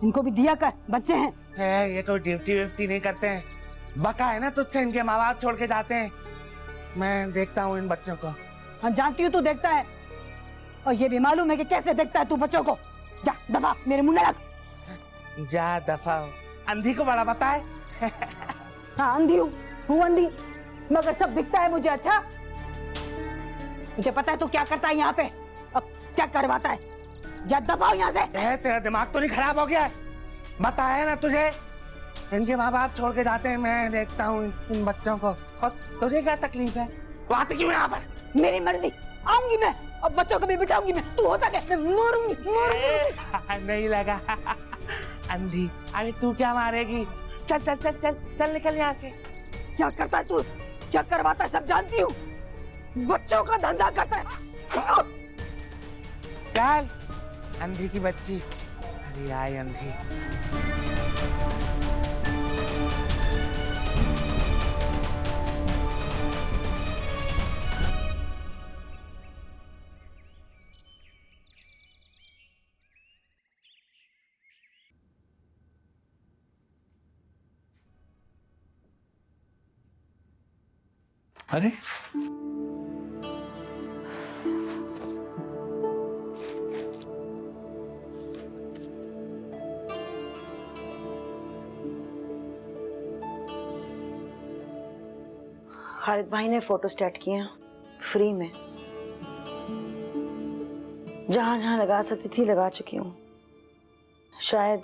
इनको भी दिया कर, बच्चे हैं। ये कोई ड्यूटी व्यूटी नहीं करते हैं, बका है ना तुझसे, इनके माँ बाप छोड़ के जाते हैं। मैं देखता हूँ इन बच्चों को। हाँ, जानती हूँ तू देखता है, और ये भी मालूम है कि कैसे देखता है तू बच्चों को। जा दफा, मेरे मुंह में रख। जा दफा हो, अंधी को बड़ा पता है। हाँ, अंधी हूँ अंधी, मगर सब दिखता है मुझे। अच्छा, मुझे पता है तू क्या करता है यहाँ पे, अब क्या करवाता है। जा दफा हो यहाँ से। तेरा दिमाग तो नहीं खराब हो गया है? बताया ना तुझे, इनके माँ बाप छोड़ के जाते हैं, मैं देखता हूँ इन बच्चों को। और तुझे क्या तकलीफ है? तू आती क्यों यहाँ पर? मेरी मर्जी, आऊंगी मैं, अब बच्चों को भी बिठाऊंगी मैं। तू होता क्या? मैं मारूंगी। नहीं लगा अंधी। अरे तू क्या मारेगी? चल चल चल चल चल, निकल यहाँ से। क्या करता है तू, क्या करवाता है सब जानती हूँ। बच्चों का धंधा करता है। चल अंधी की बच्ची। अरे आई अंधी। अरे खालिद भाई ने फोटो स्टार्ट किए हैं फ्री में, जहां जहां लगा सकती थी लगा चुकी हूँ। शायद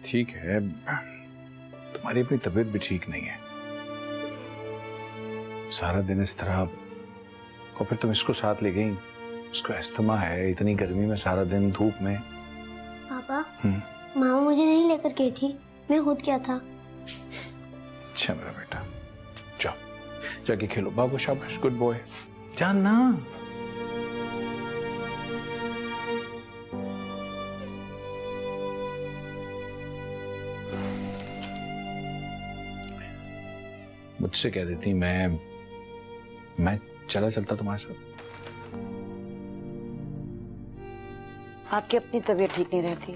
ठीक है, तुम्हारी अपनी तबीयत भी ठीक नहीं है। सारा दिन इस तरह, और फिर तुम इसको साथ ले गई, उसको अस्थमा है, इतनी गर्मी में सारा दिन धूप में। पापा मामा मुझे नहीं लेकर गई थी, मैं खुद क्या था। अच्छा मेरा बेटा, जाओ जाके खेलो, बाबू शाबाश, गुड बॉय, जाना। मुझसे कह देती मैं चला चलता तुम्हारे साथ। आपकी अपनी तबीयत ठीक नहीं रहती।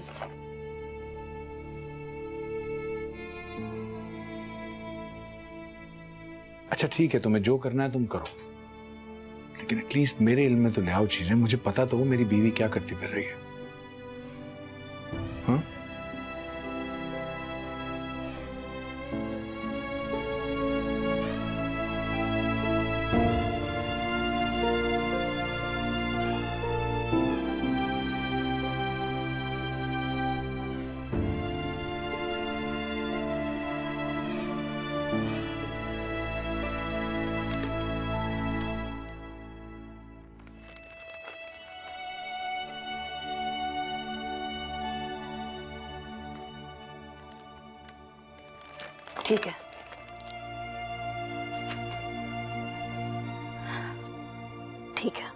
अच्छा ठीक है, तुम्हें जो करना है तुम करो, लेकिन एटलीस्ट मेरे इल्म में तो ले आओ चीजें, मुझे पता तो हो मेरी बीवी क्या करती फिर रही है। हाँ? ठीक है, ठीक है।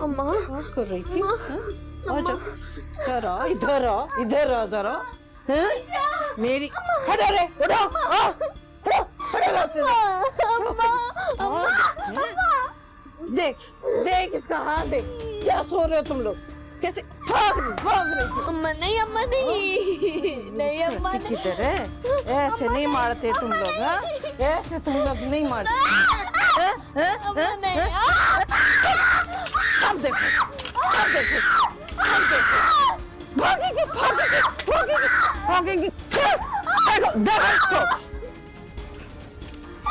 अम्मा क्या कर रही थी? आजा, इधर आ, इधर आ, इधर आ जरा। हैं? मेरी खड़ा रे, उठो, खड़ा देख देख इसका हाथ देख, क्या सो रहे हो तुम लोग? कैसे भाग रही थी? अम्मा नहीं, अम्मा नहीं, नहीं अम्मा नहीं। किधर है? ऐसे नहीं मारते तुम लोग, हाँ? ऐसे तुम लोग नहीं मारते। अम्मा नहीं। अब देखो, अब देखो, अब देखो, भागेगी, भागेगी, भागेगी, भागेगी। देखो, देखो इसको।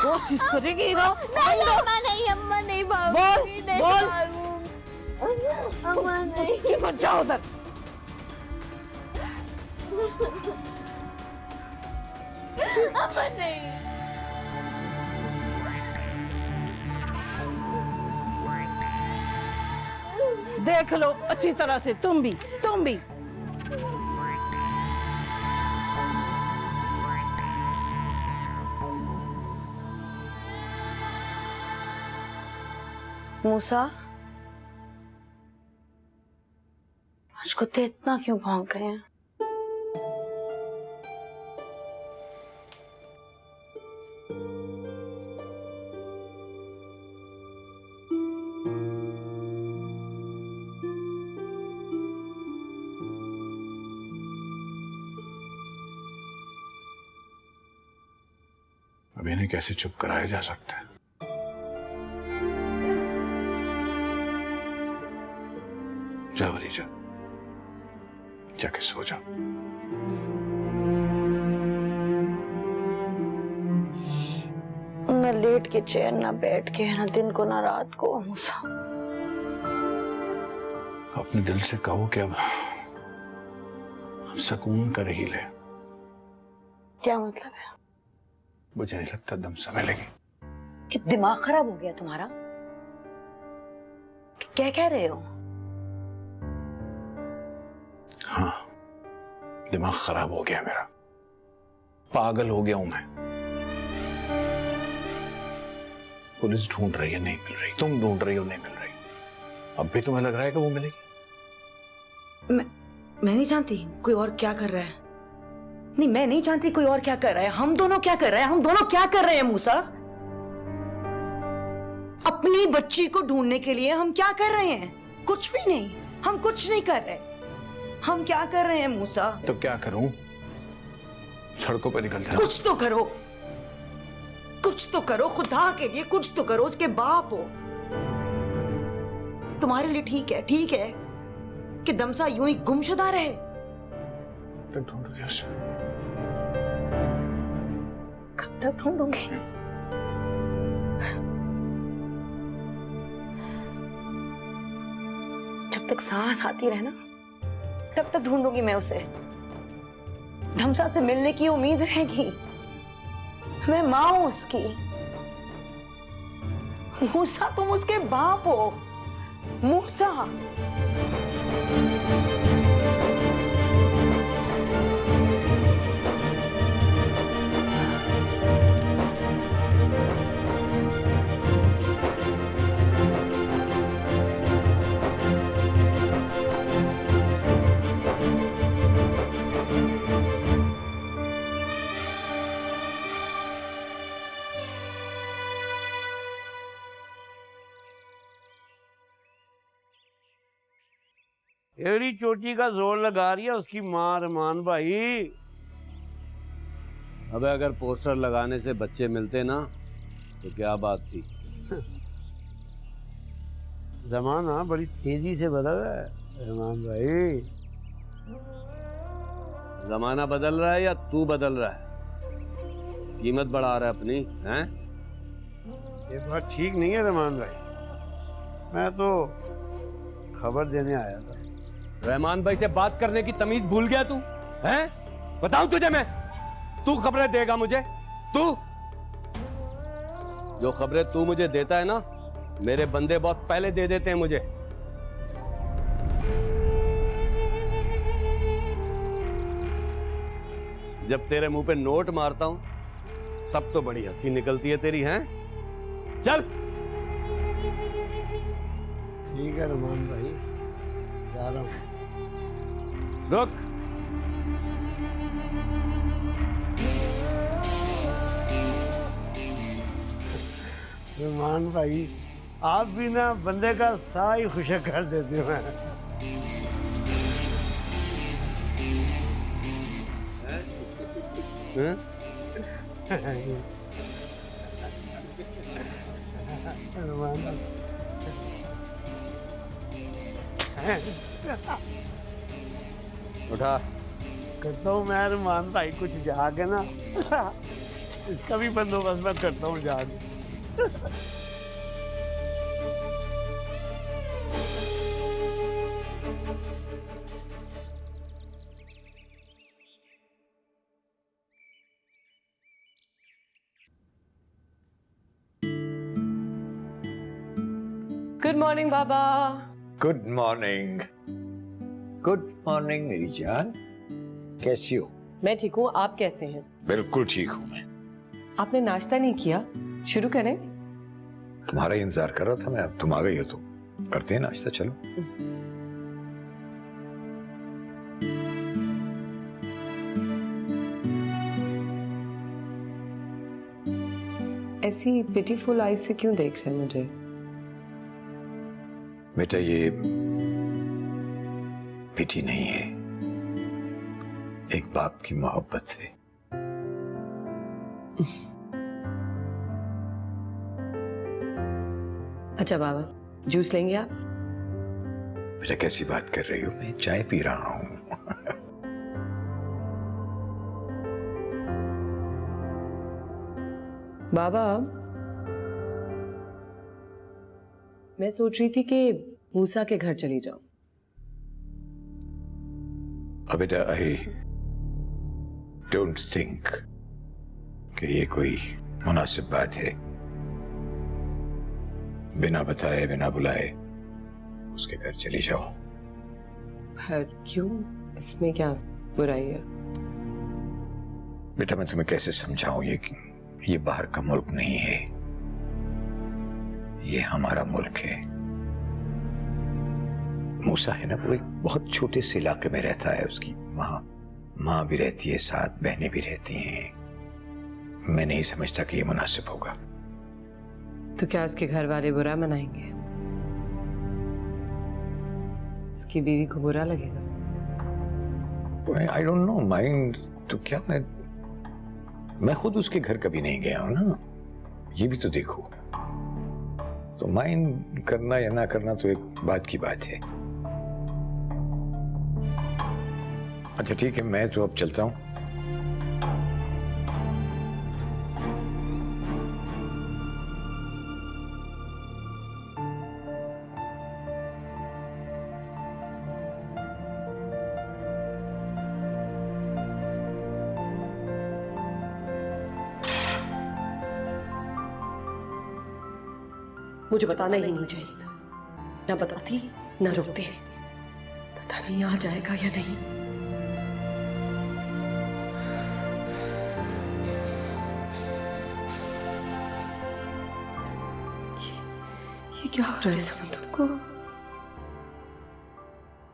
कोशिश करेगी ना? नहीं अम्मा नहीं, अम्मा नहीं भागूंगी, नहीं बोल। भागूंगी। अम्मा नहीं। देखो, जाओ उधर। अम्मा नहीं। देख लो अच्छी तरह से, तुम भी। मूसा, आज कुत्ते इतना क्यों भौंक रहे हैं? अब इन्हें कैसे चुप कराया जा सकता है? जा वरीजा, जाके सो जा। न लेट के चैन, ना बैठ के, ना दिन को ना रात को। मूसा, अपने दिल से कहो कि अब सुकून कर ही ले। क्या मतलब है? मुझे नहीं लगता दम समय लगे। कि दिमाग खराब हो गया तुम्हारा? क्या कह रहे हो? हाँ, दिमाग खराब हो गया मेरा, पागल हो गया हूं मैं। पुलिस ढूंढ रही है, नहीं मिल रही। तुम ढूंढ रही हो, नहीं मिल रही। अब भी तुम्हें लग रहा है कि वो मिलेगी? मैं नहीं जानती कोई और क्या कर रहा है। नहीं, मैं नहीं जानती कोई और क्या कर रहा है। हम दोनों क्या कर रहे हैं? हम दोनों क्या कर रहे हैं मूसा? अपनी बच्ची को ढूंढने के लिए हम क्या कर रहे हैं? कुछ भी नहीं। हम कुछ नहीं कर रहे। हम क्या कर रहे हैं मूसा? तो क्या करूं? सड़कों पर निकल जाओ। कुछ तो करो, कुछ तो करो, खुदा के लिए कुछ तो करो। उसके बाप हो, तुम्हारे लिए ठीक है कि दमसा यूं ही गुमशुदा रहे। तक ढूंढोगे उसे? कब तक ढूंढूंगी? जब तक सांस आती रहे ना, तब तक ढूंढूंगी मैं उसे। धमसा से मिलने की उम्मीद रहेगी। मैं मां हूं उसकी। मूसा, तुम उसके बाप हो। मूसा, एड़ी चोटी का जोर लगा रही है उसकी मां रमान भाई। अबे अगर पोस्टर लगाने से बच्चे मिलते ना तो क्या बात थी। जमाना बड़ी तेजी से बदल रहा है रमान भाई। जमाना बदल रहा है या तू बदल रहा है? कीमत बढ़ा रहा है अपनी, हैं? ये बात ठीक नहीं है रमान भाई। मैं तो खबर देने आया था। रहमान भाई से बात करने की तमीज भूल गया तू, हैं? बताऊं तुझे मैं? तू खबरें देगा मुझे? तू जो खबरें तू मुझे देता है ना, मेरे बंदे बहुत पहले दे देते हैं मुझे। जब तेरे मुंह पे नोट मारता हूं तब तो बड़ी हंसी निकलती है तेरी, हैं? चल। ठीक है रमान भाई, जा रहा हूं। रुक। रमान भाई, आप भी ना बंदे का साह ही खुशक कर देते हो। उठा। करता हूँ मैं रमान भाई, कुछ जाके ना इसका भी बंदोबस्त मैं करता हूँ जाके। गुड मॉर्निंग बाबा। Good morning. गुड मॉर्निंग मेरी जान, कैसी हो? मैं ठीक हूँ, आप कैसे हैं? बिल्कुल ठीक हूँ मैं। आपने नाश्ता नहीं किया? शुरू करें? तुम्हारा ही इंतजार कर रहा था मैं, अब तुम आ गई हो तो करते हैं नाश्ता, चलो। ऐसी पिटीफुल आईज से क्यों देख रहे हैं मुझे? बेटा ये पिटी नहीं है, एक बाप की मोहब्बत से। अच्छा बाबा, जूस लेंगे आप? बेटा कैसी बात कर रही हो, मैं चाय पी रहा हूँ। बाबा, मैं सोच रही थी कि मूसा के घर चली जाऊं। अब बेटा आई डोंट थिंक कि ये कोई मुनासिब बात है, बिना बताए बिना बुलाए उसके घर चली जाओ। पर क्यों? इसमें क्या बुराई है? बेटा मैं तुम्हें कैसे समझाऊं, ये बाहर का मुल्क नहीं है, ये हमारा मुल्क है। मूसा है ना, वो एक बहुत छोटे से इलाके में रहता है, उसकी माँ भी रहती है, साथ बहनें भी रहती हैं। मैं नहीं समझता कि ये मुनासिब होगा। तो क्या उसके घर वाले बुरा मनाएंगे? उसकी बीवी को बुरा लगेगा? आई डोंट नो माइंड, तो क्या मैं खुद उसके घर कभी नहीं गया हूं ना, ये भी तो देखो। तो माइंड करना या ना करना तो एक बात की बात है। अच्छा ठीक है, मैं तो अब चलता हूं। मुझे बताना ही नहीं चाहिए था, ना बताती ना रुकती। पता नहीं आ जाएगा या नहीं। ये क्या हो रहा है समंदर को?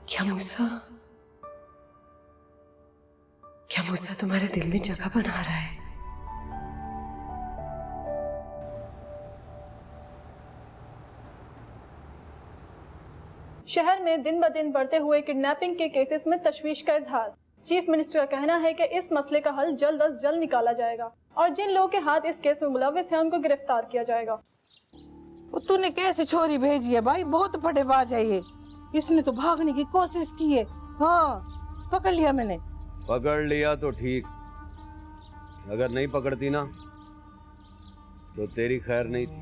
क्या मूसा तुम्हारे दिल में जगह बना रहा है? शहर में दिन ब दिन बढ़ते हुए किडनैपिंग के केसेस में तशवीश का इजहार। चीफ मिनिस्टर का कहना है कि इस मसले का हल जल्द अज जल्द निकाला जाएगा और जिन लोगों के हाथ इस केस में मुलविस हैं उनको गिरफ्तार किया जाएगा। वो तूने कैसे छोरी भेजी है भाई, बहुत फटेबाज है ये। इसने तो भागने की कोशिश की है। हाँ पकड़ लिया मैंने। पकड़ लिया तो ठीक, अगर नहीं पकड़ती ना तो तेरी खैर नहीं थी।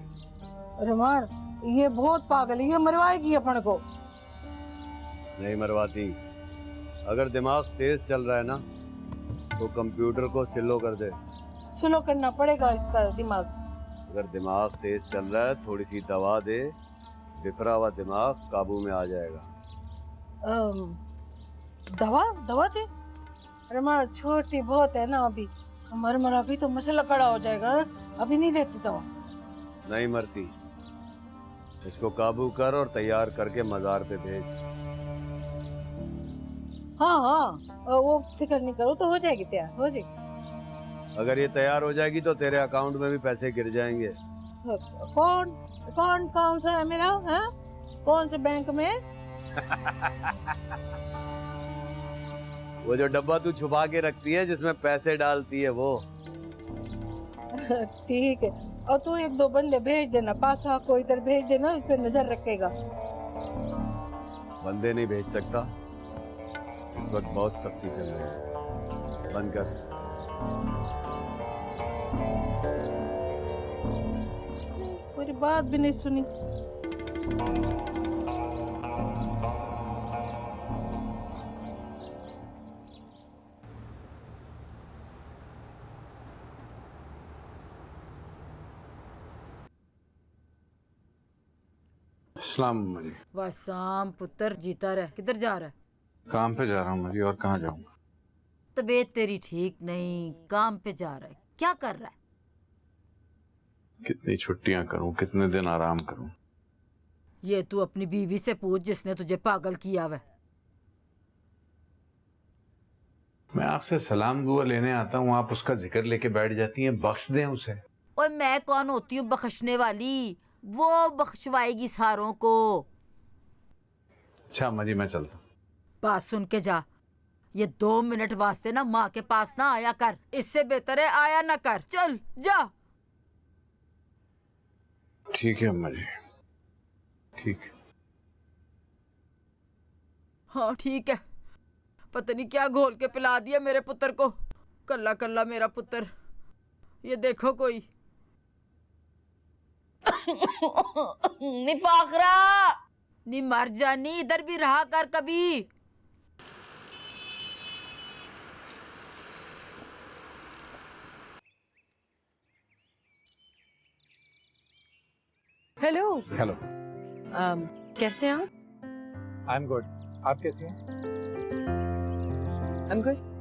अरे मार, ये बहुत पागल है, ये मरवाएगी अपन को। नहीं मरवाती। अगर दिमाग तेज चल रहा है ना तो कंप्यूटर को स्लो कर दे। स्लो करना पड़ेगा इसका दिमाग। अगर दिमाग तेज चल रहा है थोड़ी सी दवा दे, बिखरा हुआ दिमाग काबू में आ जाएगा। दवा दे? अरे मार छोटी बहुत है ना अभी, मर अभी तो मसला खड़ा हो जाएगा। अभी नहीं देती दवा। नहीं मरती, इसको काबू कर और तैयार करके मजार पे भेज। हाँ वो फिक्र नहीं करो, तो हो जाएगी तैयार, हो जाएगी। अगर ये तैयार हो जाएगी तो तेरे अकाउंट में भी पैसे गिर जाएंगे। कौन सा है मेरा? है कौन से बैंक में? वो जो डब्बा तू छुपा के रखती है जिसमें पैसे डालती है वो। ठीक है, और तू एक दो बंदे भेज देना, पासा को इधर भेज देना, उस पर नजर रखेगा। बंदे नहीं भेज सकता, इस वक्त बहुत सख्ती चल रही है। बंद कर। मेरी बात भी नहीं सुनी। सलाम अम्मा जी। वसाम पुत्र जीता रह। किधर जा रहा है? काम पे जा रहा हूँ अम्मा जी, और कहाँ जाऊँगा? तबीयत तेरी ठीक नहीं, काम पे जा रहा है, क्या कर रहा है? कितनी छुट्टियां करूँ, कितने दिन आराम करूँ? ये तू अपनी बीवी से पूछ जिसने तुझे पागल किया हुआ। मैं आपसे सलाम दुआ लेने आता हूँ, आप उसका जिक्र लेके बैठ जाती हैं। बख्श दें उसे। और मैं कौन होती हूँ बख्शने वाली? वो बख्शवाएगी सारों को। अच्छा अम्मा जी, मैं चलता हूँ। बात सुन के जा। ये 2 मिनट वास्ते ना माँ के पास ना आया कर, इससे बेहतर है आया ना कर। चल जा। ठीक है अम्मा जी, ठीक है। हाँ ठीक है। पता नहीं क्या घोल के पिला दिया मेरे पुत्र को। कल्ला कल्ला मेरा पुत्र। ये देखो कोई। निफाखरा नी मर जानी, इधर भी रहा कर कभी। हेलो। हेलो। कैसे हैं आप? I am good. आप कैसी हैं? I am good.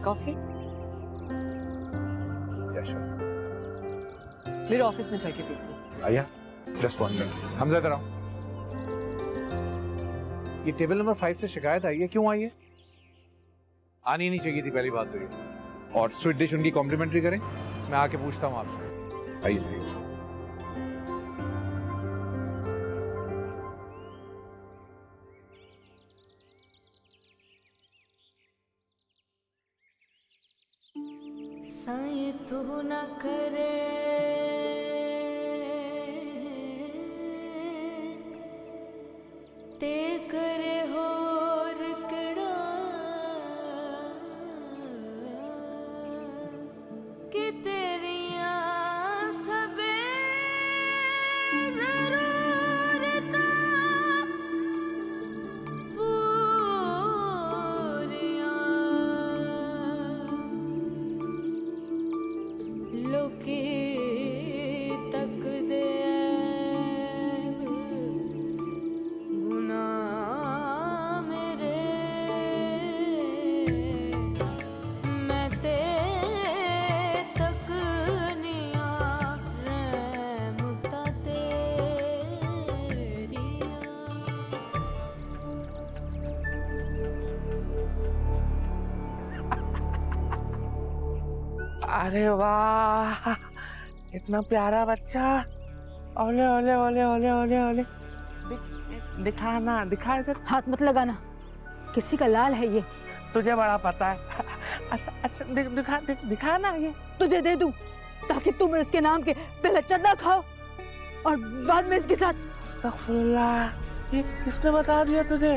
Coffee? Yes sure. मेरे ऑफिस में चल के पीती। आया, जस्ट 1 मिनट। हम इधर आओ। ये टेबल नंबर 5 से शिकायत आई है, क्यों आई है? आनी नहीं चाहिए थी, पहली बात तो ये। और स्वीट डिश उनकी कॉम्प्लीमेंट्री करें, मैं आके पूछता हूँ आपसे। आइए प्लीज। साए तो न करे ते करे होर कड़ा कि तेरिया सबे जरूरतां लोके तक दे गुनाह मेरे, मैं ते तक निया रहमता अरे वाह, इतना प्यारा बच्चा। ओले ओले ओले ओले ओले ओले। दिखाना, दिखा इधर। हाथ मत लगाना, किसी का लाल है ये। तुझे बड़ा पता है। अच्छा अच्छा, दिखा ना ये। तुझे दे दूं ताकि तुम इसके नाम के पहले चंदा खाओ और बाद में इसके साथ। अस्तगफुरुल्लाह, ये किसने बता दिया तुझे?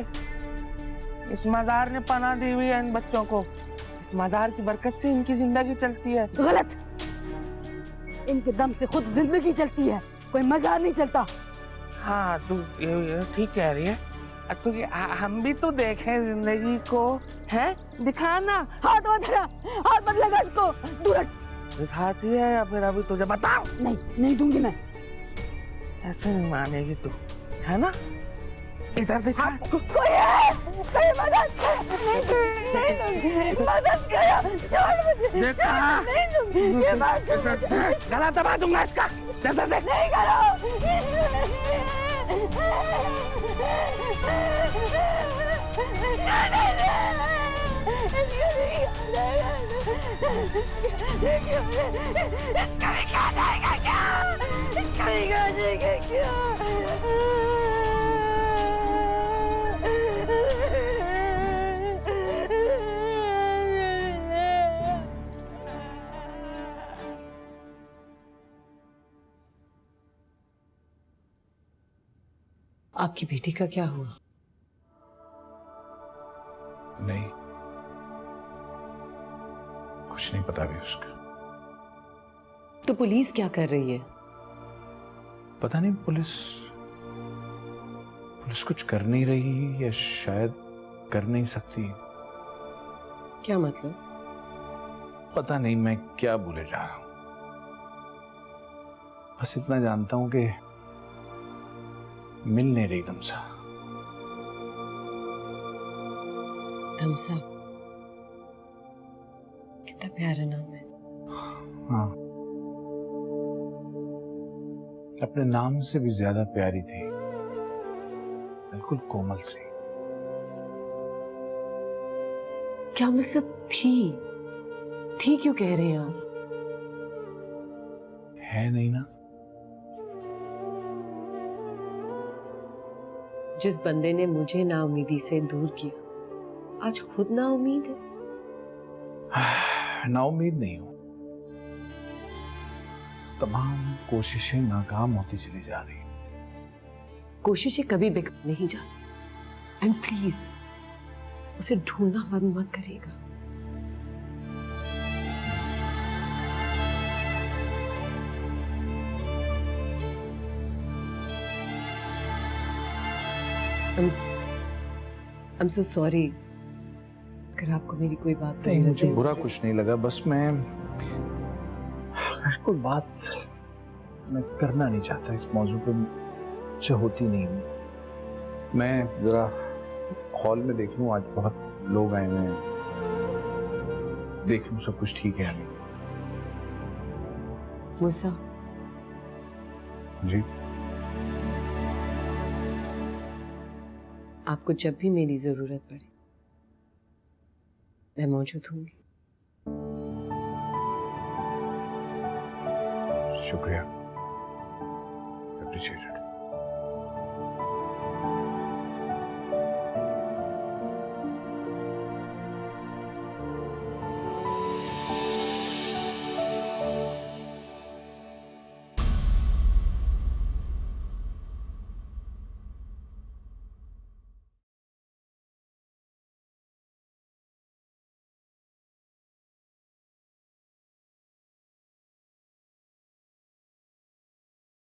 इस मजार ने पनाह दी हुई है इन बच्चों को। इस मजार की बरकत से इनकी जिंदगी चलती है। गलत। इनके दम से खुद जिंदगी चलती है, कोई मजार नहीं चलता। हाँ तू ये ठीक कह रही है। तो हम भी तो देखें जिंदगी को, है? दिखाना। हाथ मत लगा, हाथ मत लगा इसको, दूर हट। दिखाती है या फिर अभी तुझे बताओ? नहीं, नहीं दूंगी मैं। ऐसे नहीं मानेगी तू, है ना? इधर दिखा इसको। कोई मदद नहीं दूंगी, मदद करो, छोड़ मुझे। देखा? नहीं दूंगी, ये बात गला दबा दूंगा इसका। नहीं करो। इसका भी खा जाएगा क्या? इसका भी खा जाएगा क्या? आपकी बेटी का क्या हुआ? नहीं, कुछ नहीं पता भी उसका। तो पुलिस क्या कर रही है? पता नहीं, पुलिस कुछ कर नहीं रही या शायद कर नहीं सकती। क्या मतलब? पता नहीं मैं क्या बोले जा रहा हूं। बस इतना जानता हूं कि मिल नहीं रही तुमसे। तमसा कितना प्यारा नाम है। हाँ, अपने नाम से भी ज्यादा प्यारी थी, बिल्कुल कोमल सी। क्या मतलब थी क्यों कह रहे हैं आप? है नहीं ना। जिस बंदे ने मुझे नाउमीदी से दूर किया, आज खुद नाउमीद है। नाउमीद नहीं हूं, तमाम कोशिशें नाकाम होती चली जा रही। कोशिशें कभी बेकार नहीं जाती। एंड प्लीज उसे ढूंढना बंद मत करिएगा। I'm so sorry अगर आपको मेरी कोई बात नहीं, मुझे बुरा कुछ नहीं लगा, बस मैं कोई बात मैं करना नहीं चाहता इस मौजू पे, मुझे होती नहीं हुई। मैं जरा हॉल में देख लूं, आज बहुत लोग आए हुए हैं, देख लूं सब कुछ ठीक है या नहीं। मूसा जी, आपको जब भी मेरी जरूरत पड़े मैं मौजूद हूंगी। शुक्रिया, अप्रिशिएट।